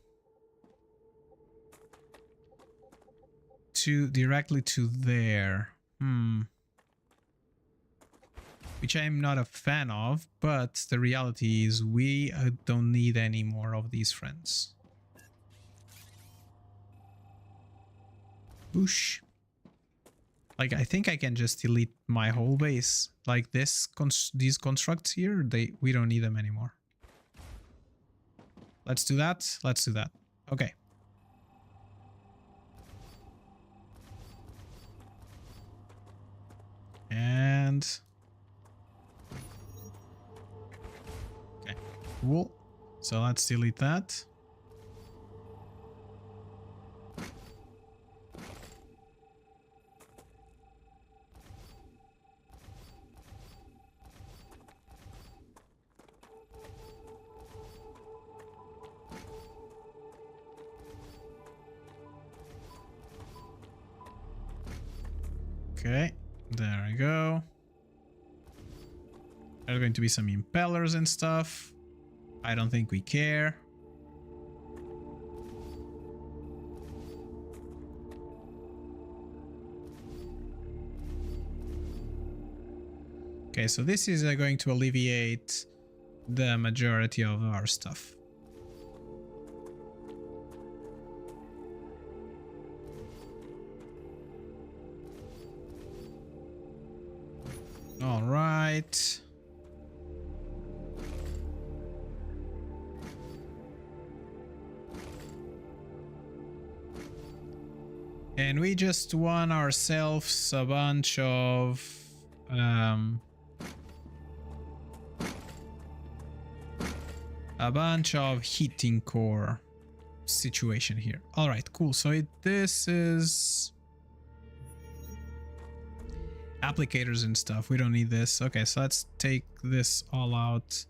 A: directly to there. Which I'm not a fan of, but the reality is we don't need any more of these friends. Boosh. Like, I think I can just delete my whole base. Like this, these constructs here, we don't need them anymore. Let's do that. Let's do that. Okay. And okay, cool. So let's delete that. Okay, there we go. There's going to be some impellers and stuff. I don't think we care. Okay, so this is going to alleviate the majority of our stuff. All right. And we just won ourselves a bunch of heating core situation here. All right, cool. So this is applicators and stuff. We don't need this. Okay, so let's take this all out.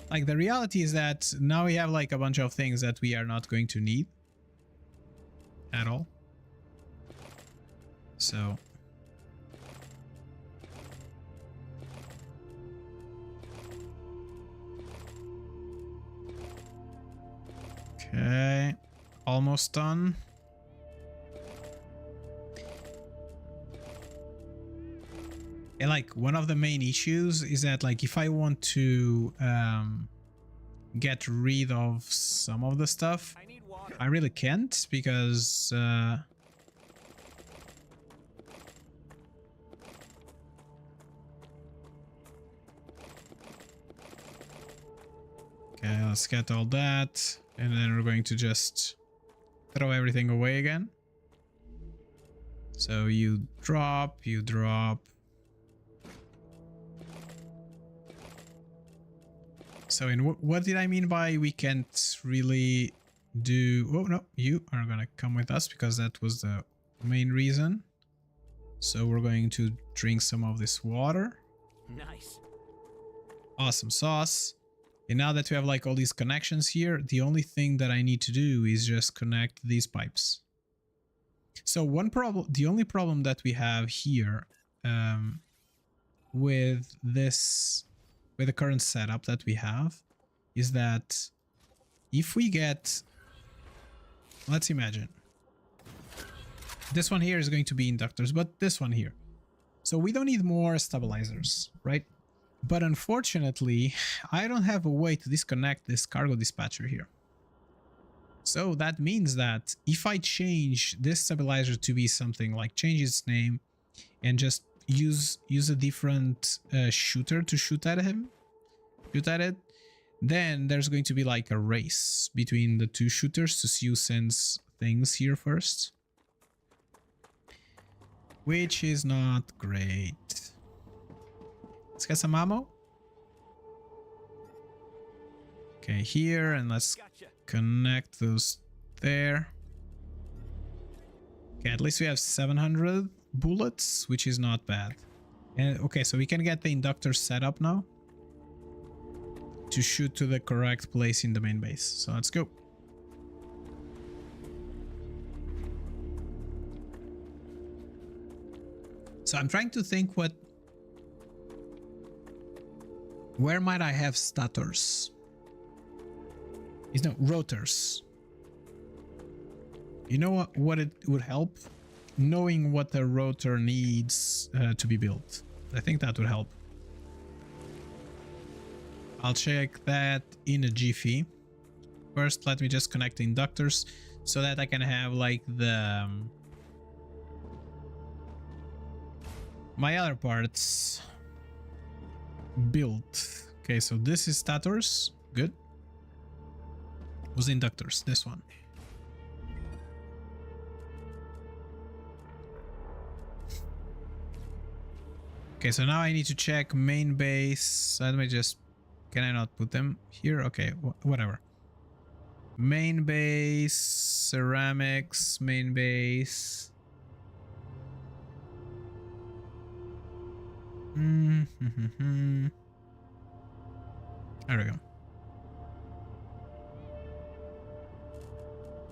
A: Like, the reality is that now we have like a bunch of things that we are not going to need at all. So okay, almost done. And like one of the main issues is that like if I want to get rid of some of the stuff,
C: I need water.
A: I really can't because okay, let's get all that, and then we're going to just throw everything away again. So you drop. So in what did I mean by we can't really do... Oh, no, you are gonna come with us because that was the main reason. So we're going to drink some of this water.
C: Nice.
A: Awesome sauce. And now that we have like all these connections here, the only thing that I need to do is just connect these pipes. So the only problem that we have here with the current setup that we have is that if we get, let's imagine, this one here is going to be inductors, but this one here. So we don't need more stabilizers, right? But unfortunately, I don't have a way to disconnect this cargo dispatcher here. So that means that if I change this stabilizer to be something like change its name and just use a different shooter to shoot at it, then there's going to be like a race between the two shooters to see who sends things here first, which is not great. Let's get some ammo. Okay, here, and let's connect those there. Okay, at least we have 700 bullets, which is not bad. And okay, so we can get the inductor set up now to shoot to the correct place in the main base. So let's go. So I'm trying to think where might I have stators? Is no rotors. You know what it would help? Knowing what the rotor needs to be built. I think that would help. I'll check that in a jiffy. First, let me just connect the inductors so that I can have like the my other parts built. Okay, so this is stators. Good. Was inductors, this one. Okay, so now I need to check main base. Let me just... Can I not put them here? Okay, whatever. Main base, ceramics, main base. There we go.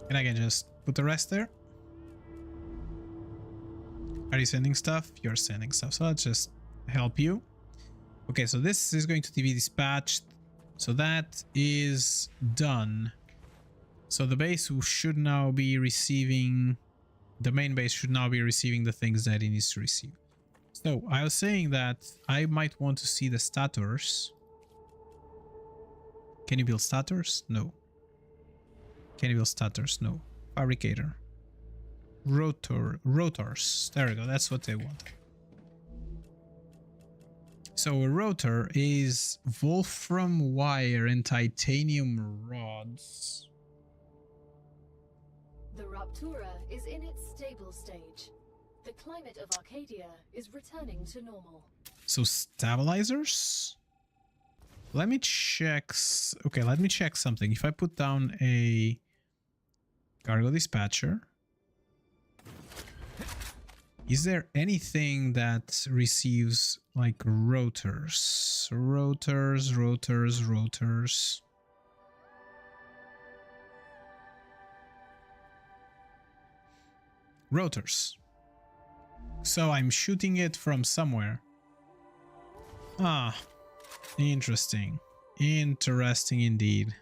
A: And I can just put the rest there. Are you sending stuff? You're sending stuff. So let's just help you. Okay, so this is going to be dispatched. So that is done. So the base should now be receiving... The main base should now be receiving the things that it needs to receive. So I was saying that I might want to see the stators. Can you build stators? No. Can you build stators? No. Fabricator. Rotors. There we go. That's what they want. So a rotor is wolfram wire and titanium rods.
B: The RUPTURE is in its stable stage. The climate of Arcadia is returning to normal.
A: So stabilizers? Let me check. Okay, let me check something. If I put down a cargo dispatcher, is there anything that receives like rotors? Rotors. Rotors. So I'm shooting it from somewhere. Ah, interesting. Interesting indeed.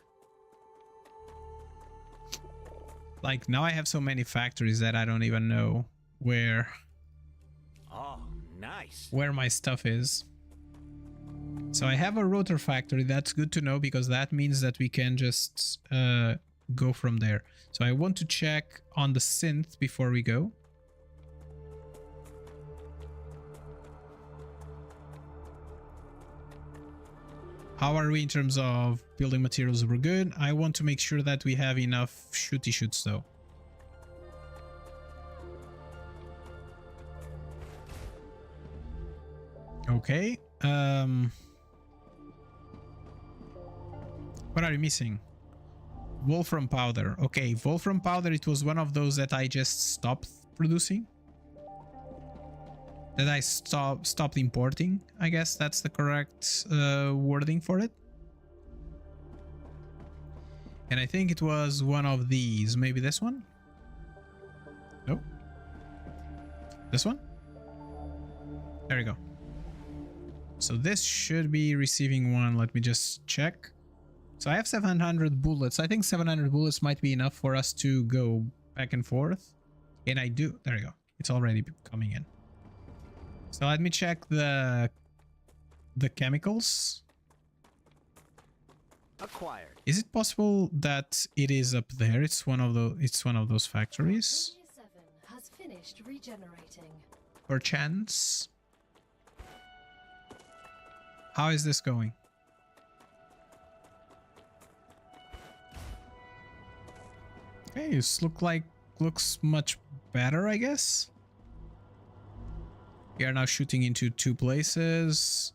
A: Like now I have so many factories that I don't even know where.
C: Oh, Nice.
A: where my stuff is. So I have a rotor factory. That's good to know because that means that we can just go from there. So I want to check on the synth before we go. How are we in terms of building materials? We're good. I want to make sure that we have enough shooty shoots though. Okay. What are you missing? Wolfram powder. Okay, wolfram powder, it was one of those that I just stopped producing. That I stopped importing. I guess that's the correct wording for it. And I think it was one of these. Maybe this one? Nope. This one? There you go. So this should be receiving one. Let me just check. So I have 700 bullets. I think 700 bullets might be enough for us to go back and forth. And I do. There you go. It's already coming in. So let me check the chemicals.
C: Acquired.
A: Is it possible that it is up there? It's one of those factories.
B: Area 7 has finished regenerating.
A: Perchance. How is this going? Okay, this looks much better, I guess. We are now shooting into 2 places.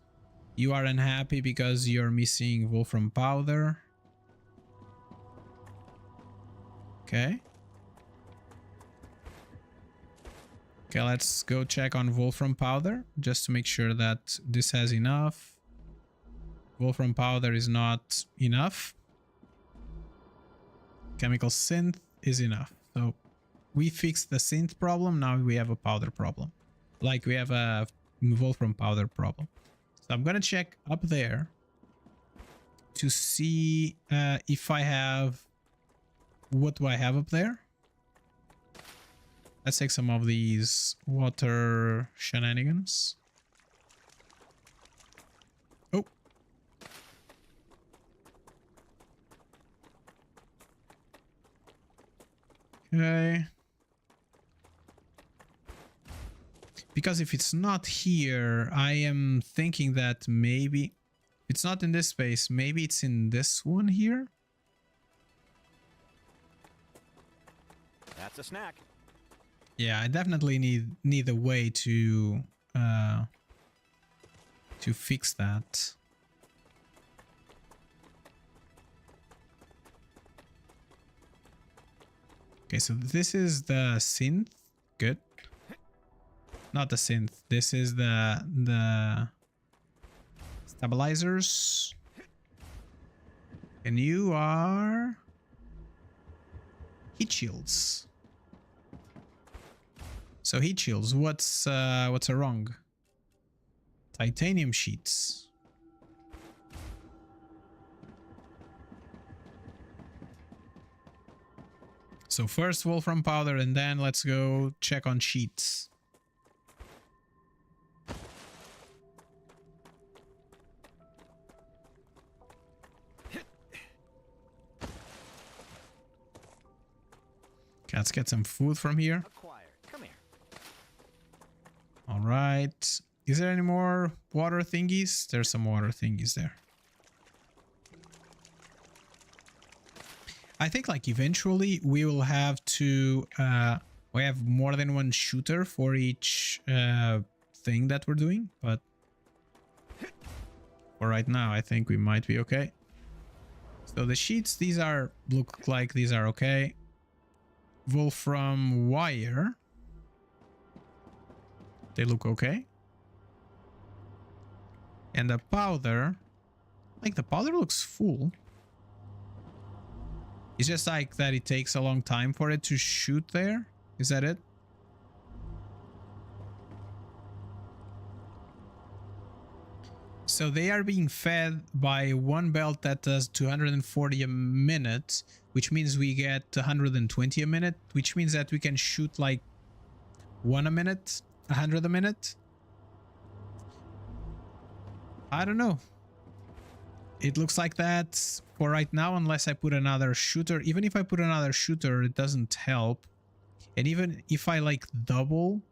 A: You are unhappy because you're missing wolfram powder. Okay. Okay, let's go check on wolfram powder just to make sure that this has enough. Wolfram powder is not enough. Chemical synth is enough. So we fixed the synth problem. Now we have a powder problem. Like we have a wolfram powder problem. So I'm gonna check up there to see if I have... What do I have up there? Let's take some of these water shenanigans. Oh. Okay. Because if it's not here, I am thinking that maybe it's not in this space. Maybe it's in this one here.
C: That's a snack.
A: Yeah, I definitely need a way to fix that. Okay, so this is the synth. Good. Not the synth. This is the stabilizers. And you are heat shields. So heat shields, what's wrong? Titanium sheets. So first wolfram powder and then let's go check on sheets. Okay, let's get some food from here.
C: Acquired. Come here.
A: All right. Is there any more water thingies? There's some water thingies there. I think like eventually we will have to we have more than one shooter for each thing that we're doing, but for right now I think we might be okay. So the sheets, look like these are okay. Wolfram wire, they look okay. And the powder, like the powder looks full. It's just like that it takes a long time for it to shoot there. Is that it? So they are being fed by one belt that does 240 a minute, which means we get 120 a minute, which means that we can shoot like 1 a minute, 100 a minute. I don't know. It looks like that for right now, unless I put another shooter. Even if I put another shooter, it doesn't help. And even if I like double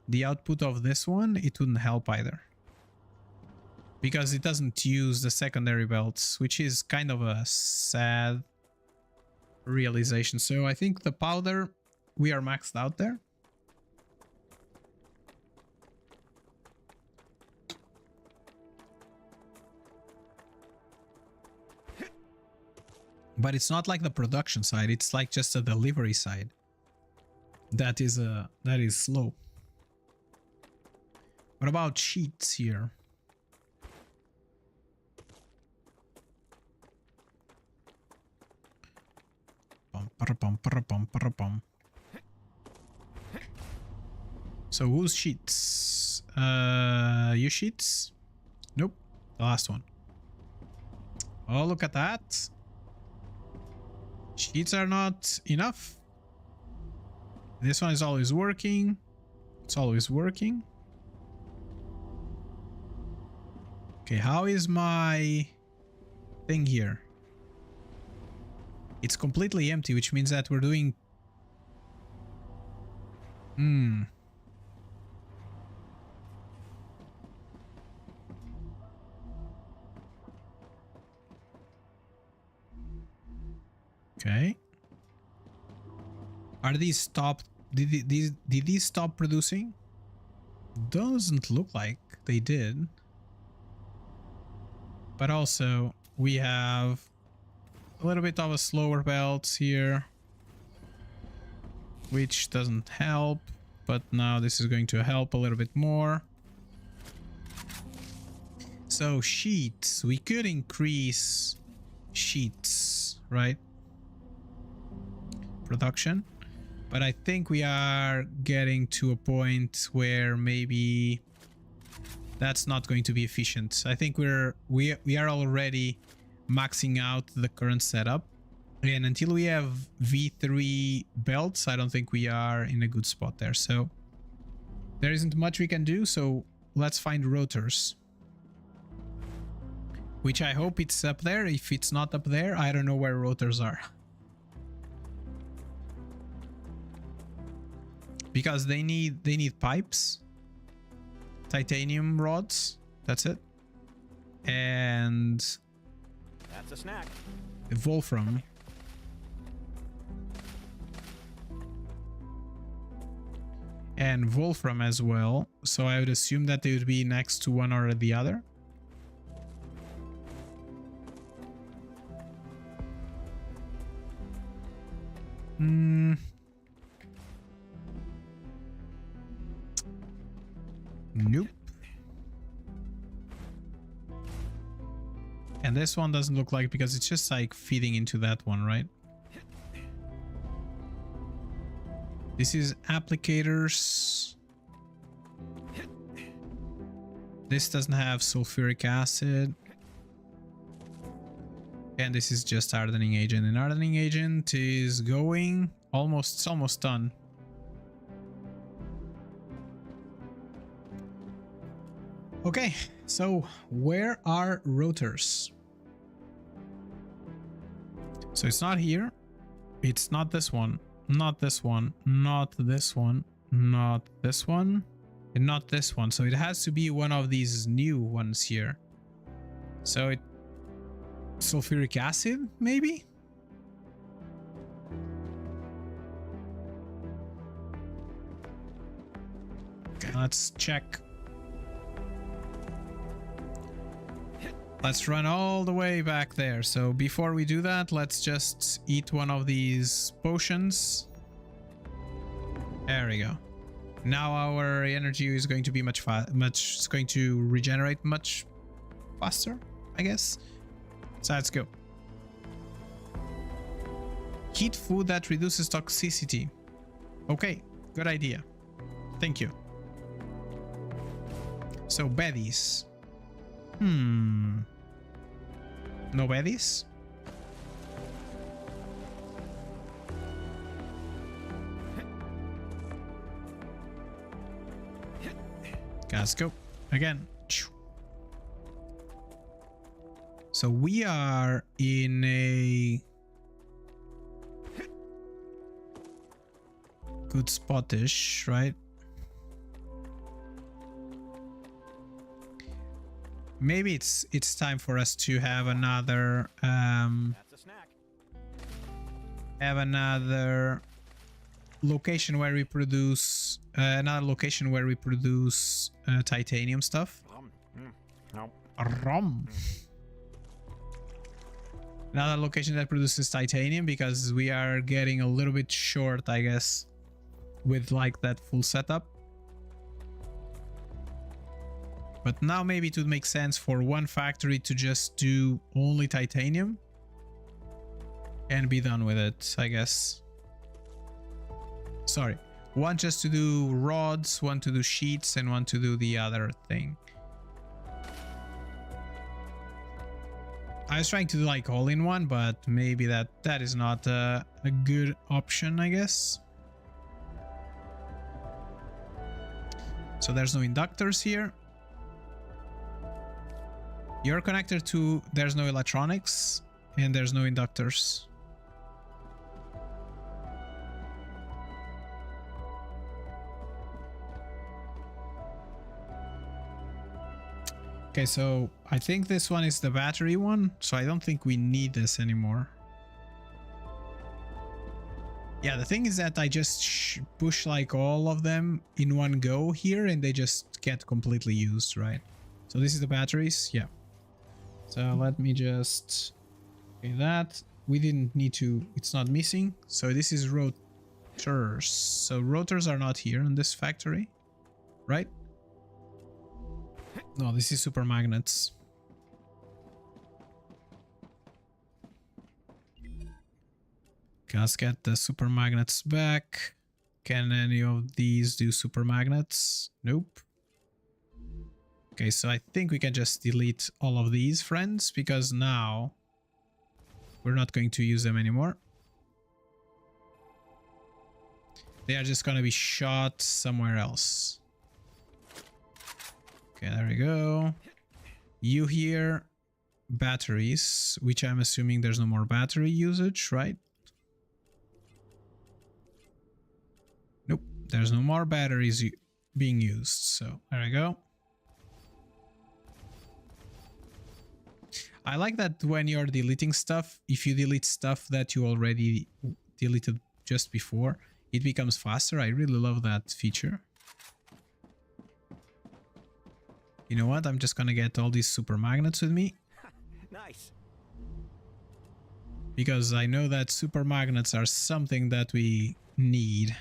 A: the output of this one, it wouldn't help either. Because it doesn't use the secondary belts, which is kind of a sad realization. So I think the powder, we are maxed out there. But it's not like the production side, it's like just a delivery side. That is slow. What about sheets here? So whose sheets? You sheets? Nope. The last one. Oh, look at that. Sheets are not enough. This one is always working. It's always working. Okay, how is my thing here? It's completely empty, which means that we're doing... Okay. Are these stopped? Did these stop producing? Doesn't look like they did. But also, we have a little bit of a slower belt here, which doesn't help. But now this is going to help a little bit more. So sheets, we could increase sheets, right? Production. But I think we are getting to a point where maybe that's not going to be efficient. I think we are already maxing out the current setup. And until we have V3 belts, I don't think we are in a good spot there. So there isn't much we can do. So let's find rotors. Which I hope it's up there. If it's not up there, I don't know where rotors are. Because they need pipes, titanium rods, that's it, and
C: That's a snack.
A: wolfram. And wolfram as well, so I would assume that they would be next to one or the other. Nope. And this one doesn't look like, because it's just like feeding into that one, right? This is applicators. This doesn't have sulfuric acid. And this is just hardening agent. And hardening agent is going almost, it's almost done. Okay, so where are rotors? So it's not here. It's not this one. Not this one. Not this one. Not this one. And not this one. So it has to be one of these new ones here. So it... sulfuric acid, maybe? Okay, let's check. Let's run all the way back there. So before we do that, let's just eat one of these potions. There we go. Now our energy is going to be it's going to regenerate much faster, I guess. So let's go. Heat food that reduces toxicity. Okay, good idea. Thank you. So baddies. No baddies? Okay, let's go. Again. So we are in a good spot-ish, right? Maybe it's time for us to have another
C: That's a snack.
A: location where we produce titanium stuff.
C: No.
A: Rum. Another location that produces titanium, because we are getting a little bit short, I guess, with like that full setup. But now maybe it would make sense for one factory to just do only titanium and be done with it, I guess. Sorry, one just to do rods, one to do sheets, and one to do the other thing. I was trying to do like all in one, but maybe that is not a good option, I guess. So there's no inductors here. You're connected to, there's no electronics, and there's no inductors. Okay, so I think this one is the battery one, so I don't think we need this anymore. Yeah, the thing is that I just push like all of them in one go here, and they just get completely used, right? So this is the batteries, yeah. So let me just, okay, that we didn't need to, it's not missing. So this is rotors. So rotors are not here in this factory, right? No, this is super magnets. Okay, let's get the super magnets back. Can any of these do super magnets? Nope. Okay, so I think we can just delete all of these friends, because now we're not going to use them anymore. They are just going to be shot somewhere else. Okay, there we go. You here, batteries, which I'm assuming there's no more battery usage, right? Nope, there's no more batteries being used. So there we go. I like that when you're deleting stuff, if you delete stuff that you already deleted just before, it becomes faster. I really love that feature. You know what? I'm just gonna get all these super magnets with me.
C: Nice.
A: Because I know that super magnets are something that we need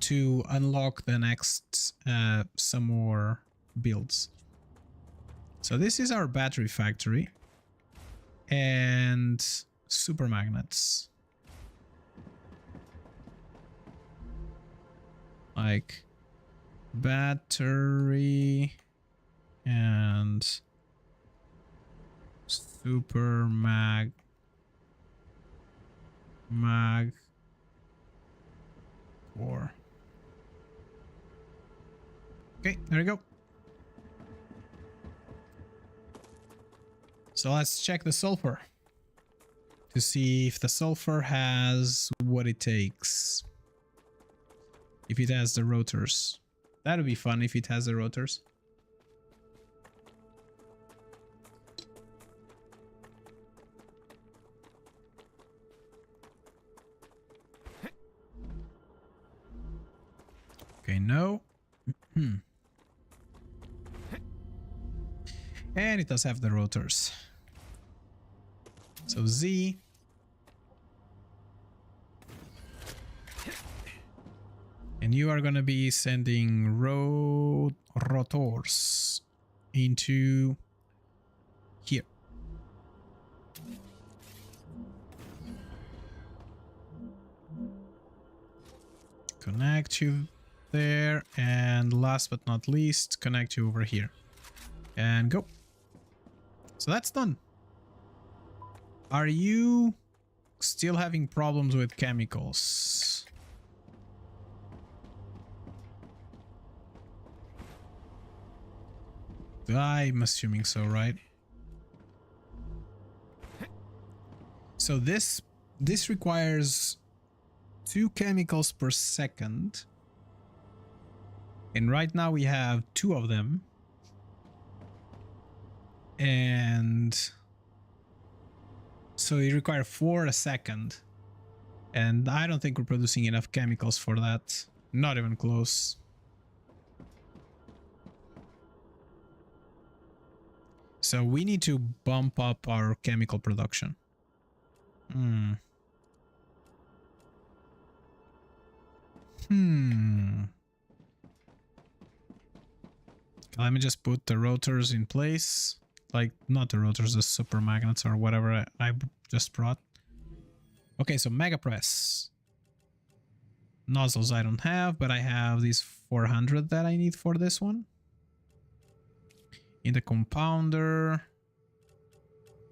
A: to unlock the next some more builds. So this is our battery factory and super magnets. Like battery and super mag core. Okay, there we go. So let's check the sulfur to see if the sulfur has what it takes. If it has the rotors. That would be fun if it has the rotors. Okay, no. And it does have the rotors. So Z. And you are going to be sending rotors into here. Connect you there. And last but not least, connect you over here. And go. So that's done. Are you still having problems with chemicals? I'm assuming so, right? So this requires 2 chemicals per second. And right now we have 2 of them. And so it requires 4 a second. And I don't think we're producing enough chemicals for that. Not even close. So we need to bump up our chemical production. Let me just put the rotors in place. Like, not the rotors, the super magnets or whatever I just brought. Okay, so MEGAPRESS. Nozzles I don't have, but I have these 400 that I need for this one. In the compounder,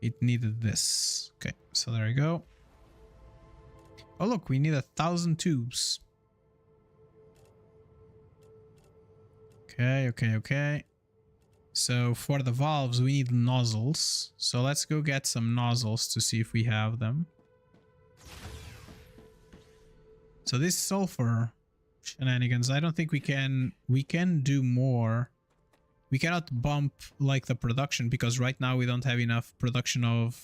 A: it needed this. Okay, so there we go. Oh look, we need 1,000 tubes. Okay. So for the valves, we need nozzles. So let's go get some nozzles to see if we have them. So this sulfur shenanigans, I don't think we can do more. We cannot bump like the production because right now we don't have enough production of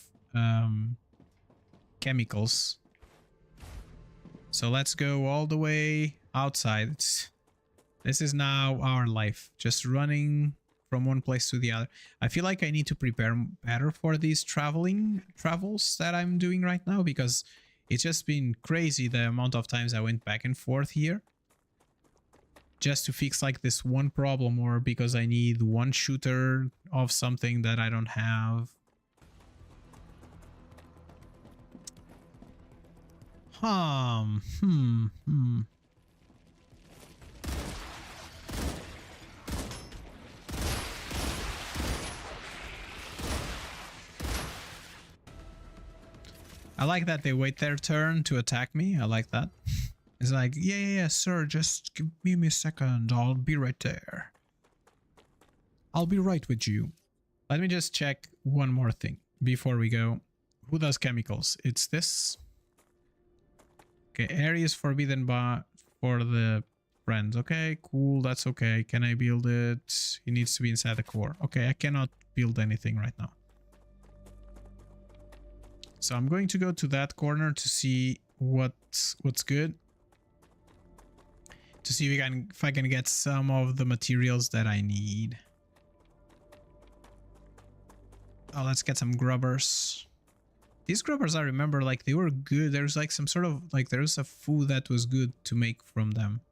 A: chemicals. So let's go all the way outside. This is now our life, just running from one place to the other. I feel like I need to prepare better for these travels that I'm doing right now because it's just been crazy the amount of times I went back and forth here. Just to fix like this one problem or because I need one shooter of something that I don't have. I like that they wait their turn to attack me. I like that. It's like, yeah, sir, just give me a second. I'll be right there. I'll be right with you. Let me just check one more thing before we go. Who does chemicals? It's this. Okay, area is forbidden for the friends. Okay, cool, that's okay. Can I build it? It needs to be inside the core. Okay, I cannot build anything right now. So I'm going to go to that corner to see what's good. To see if I can get some of the materials that I need. Oh, let's get some grubbers. These grubbers, I remember, like, they were good. There's like some sort of, like, there's a food that was good to make from them.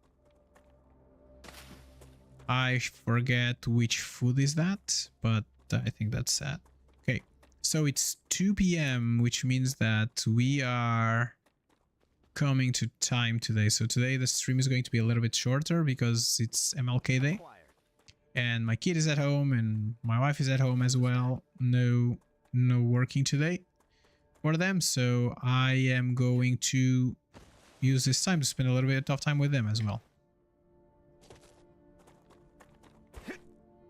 A: I forget which food is that, but I think that's sad. Okay, so it's 2 p.m., which means that we are coming to time today. So today the stream is going to be a little bit shorter because it's MLK Day. And my kid is at home and my wife is at home as well. No working today for them. So I am going to use this time to spend a little bit of time with them as well.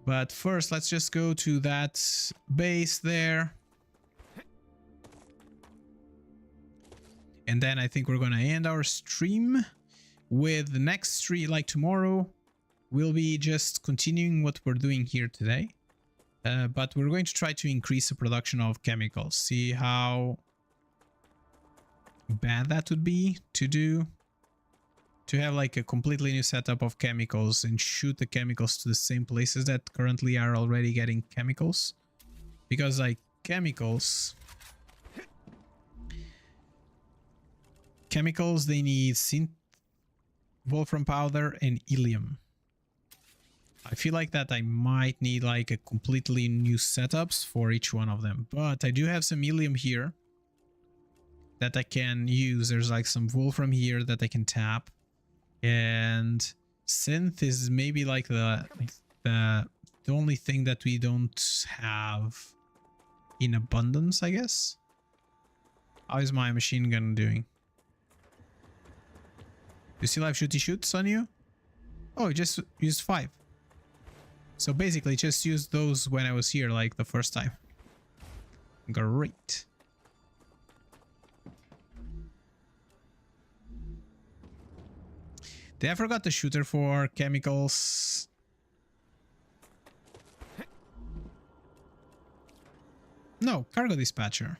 A: But first, let's just go to that base there. And then I think we're going to end our stream with the next stream, like tomorrow. We'll be just continuing what we're doing here today. But we're going to try to increase the production of chemicals. See how bad that would be to do. To have like a completely new setup of chemicals and shoot the chemicals to the same places that currently are already getting chemicals. Because like chemicals, they need wolfram powder and helium. I feel like that I might need like a completely new setups for each one of them. But I do have some helium here that I can use. There's like some wolfram here that I can tap. And synth is maybe like the only thing that we don't have in abundance, I guess. How is my machine gun doing? You still have shooty shoots on you? Oh, you just used 5. So basically just used those when I was here, like the first time. Great. Did I forgot the shooter for chemicals? No, cargo dispatcher.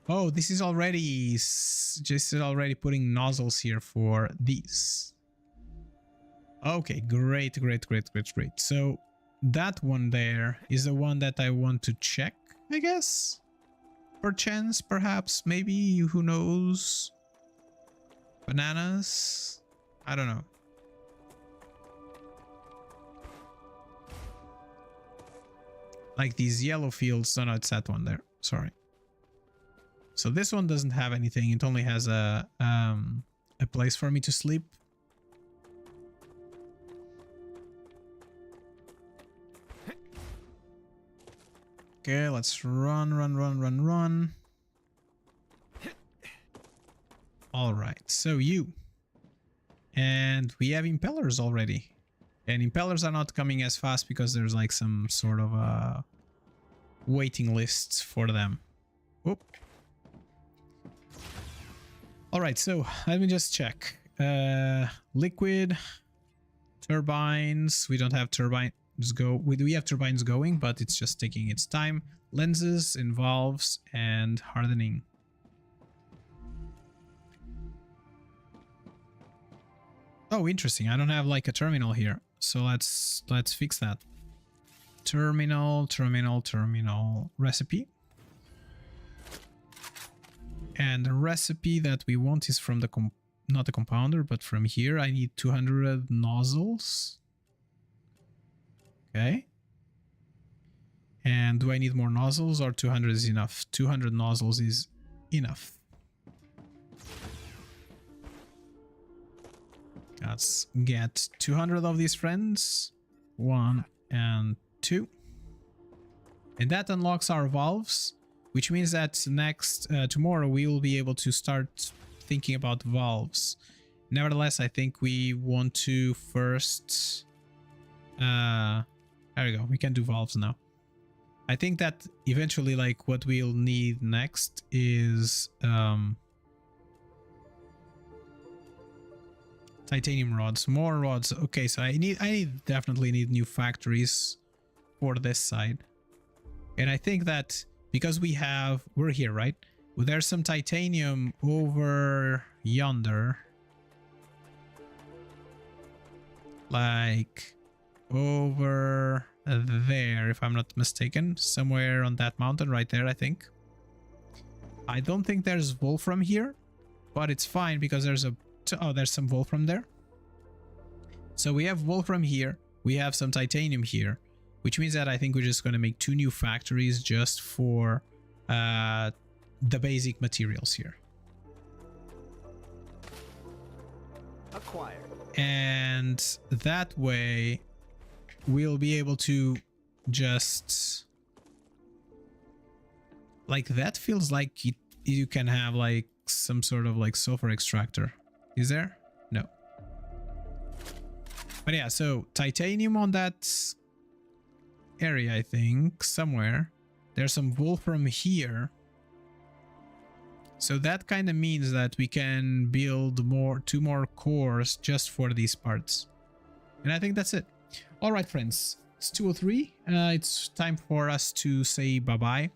A: Oh, this is already just already putting nozzles here for these. Okay, great. So that one there is the one that I want to check, I guess. Perchance, perhaps, maybe, who knows? Bananas? I don't know. Like these yellow fields. No, it's that one there. Sorry. So this one doesn't have anything. It only has a place for me to sleep. Okay, let's run. All right, so you. And we have impellers already. And impellers are not coming as fast because there's like some sort of waiting lists for them. Oop. All right, so let me just check. Liquid, turbines. We don't have turbines we have turbines going, but it's just taking its time. Lenses and valves and hardening. Oh, interesting. I don't have like a terminal here. So let's fix that. Terminal recipe. And the recipe that we want is from the not the compounder, but from here. I need 200 nozzles. Okay. And do I need more nozzles or 200 is enough? 200 nozzles is enough. Let's get 200 of these friends. 1 and 2. And that unlocks our valves, which means that tomorrow we will be able to start thinking about valves. Nevertheless, I think we want to first... there we go. We can do valves now. I think that eventually, like, what we'll need next is titanium rods, more rods. Okay, so I definitely need new factories for this side. And I think that because we're here, right? Well, there's some titanium over yonder. Like over there, if I'm not mistaken, somewhere on that mountain right there, I think. I don't think there's wolfram here, but it's fine because there's some wolfram there. So we have wolfram here, we have some titanium here, which means that I think we're just going to make 2 new factories just for the basic materials here.
C: Acquired. And
A: that way we'll be able to just... Like, that feels like you can have like some sort of like sulfur extractor. Is there? No. But yeah, so titanium on that area, I think, somewhere. There's some wolfram here. So that kind of means that we can build 2 more cores just for these parts. And I think that's it. All right, friends, it's 2:03. It's time for us to say bye-bye.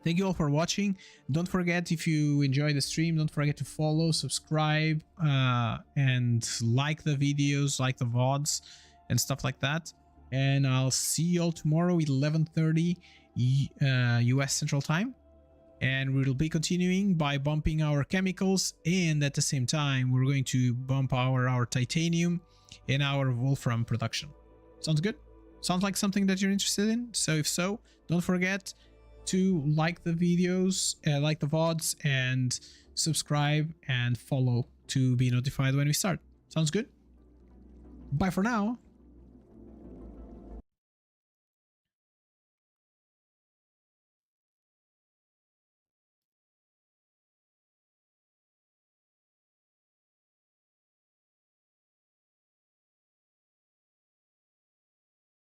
A: Thank you all for watching. Don't forget, if you enjoy the stream, don't forget to follow, subscribe, and like the videos, like the VODs and stuff like that. And I'll see you all tomorrow at 11:30 US Central Time. And we'll be continuing by bumping our chemicals, and at the same time, we're going to bump our titanium and our wolfram production. Sounds good? Sounds like something that you're interested in? So if so, don't forget to like the videos, like the VODs, and subscribe and follow to be notified when we start. Sounds good? Bye for now.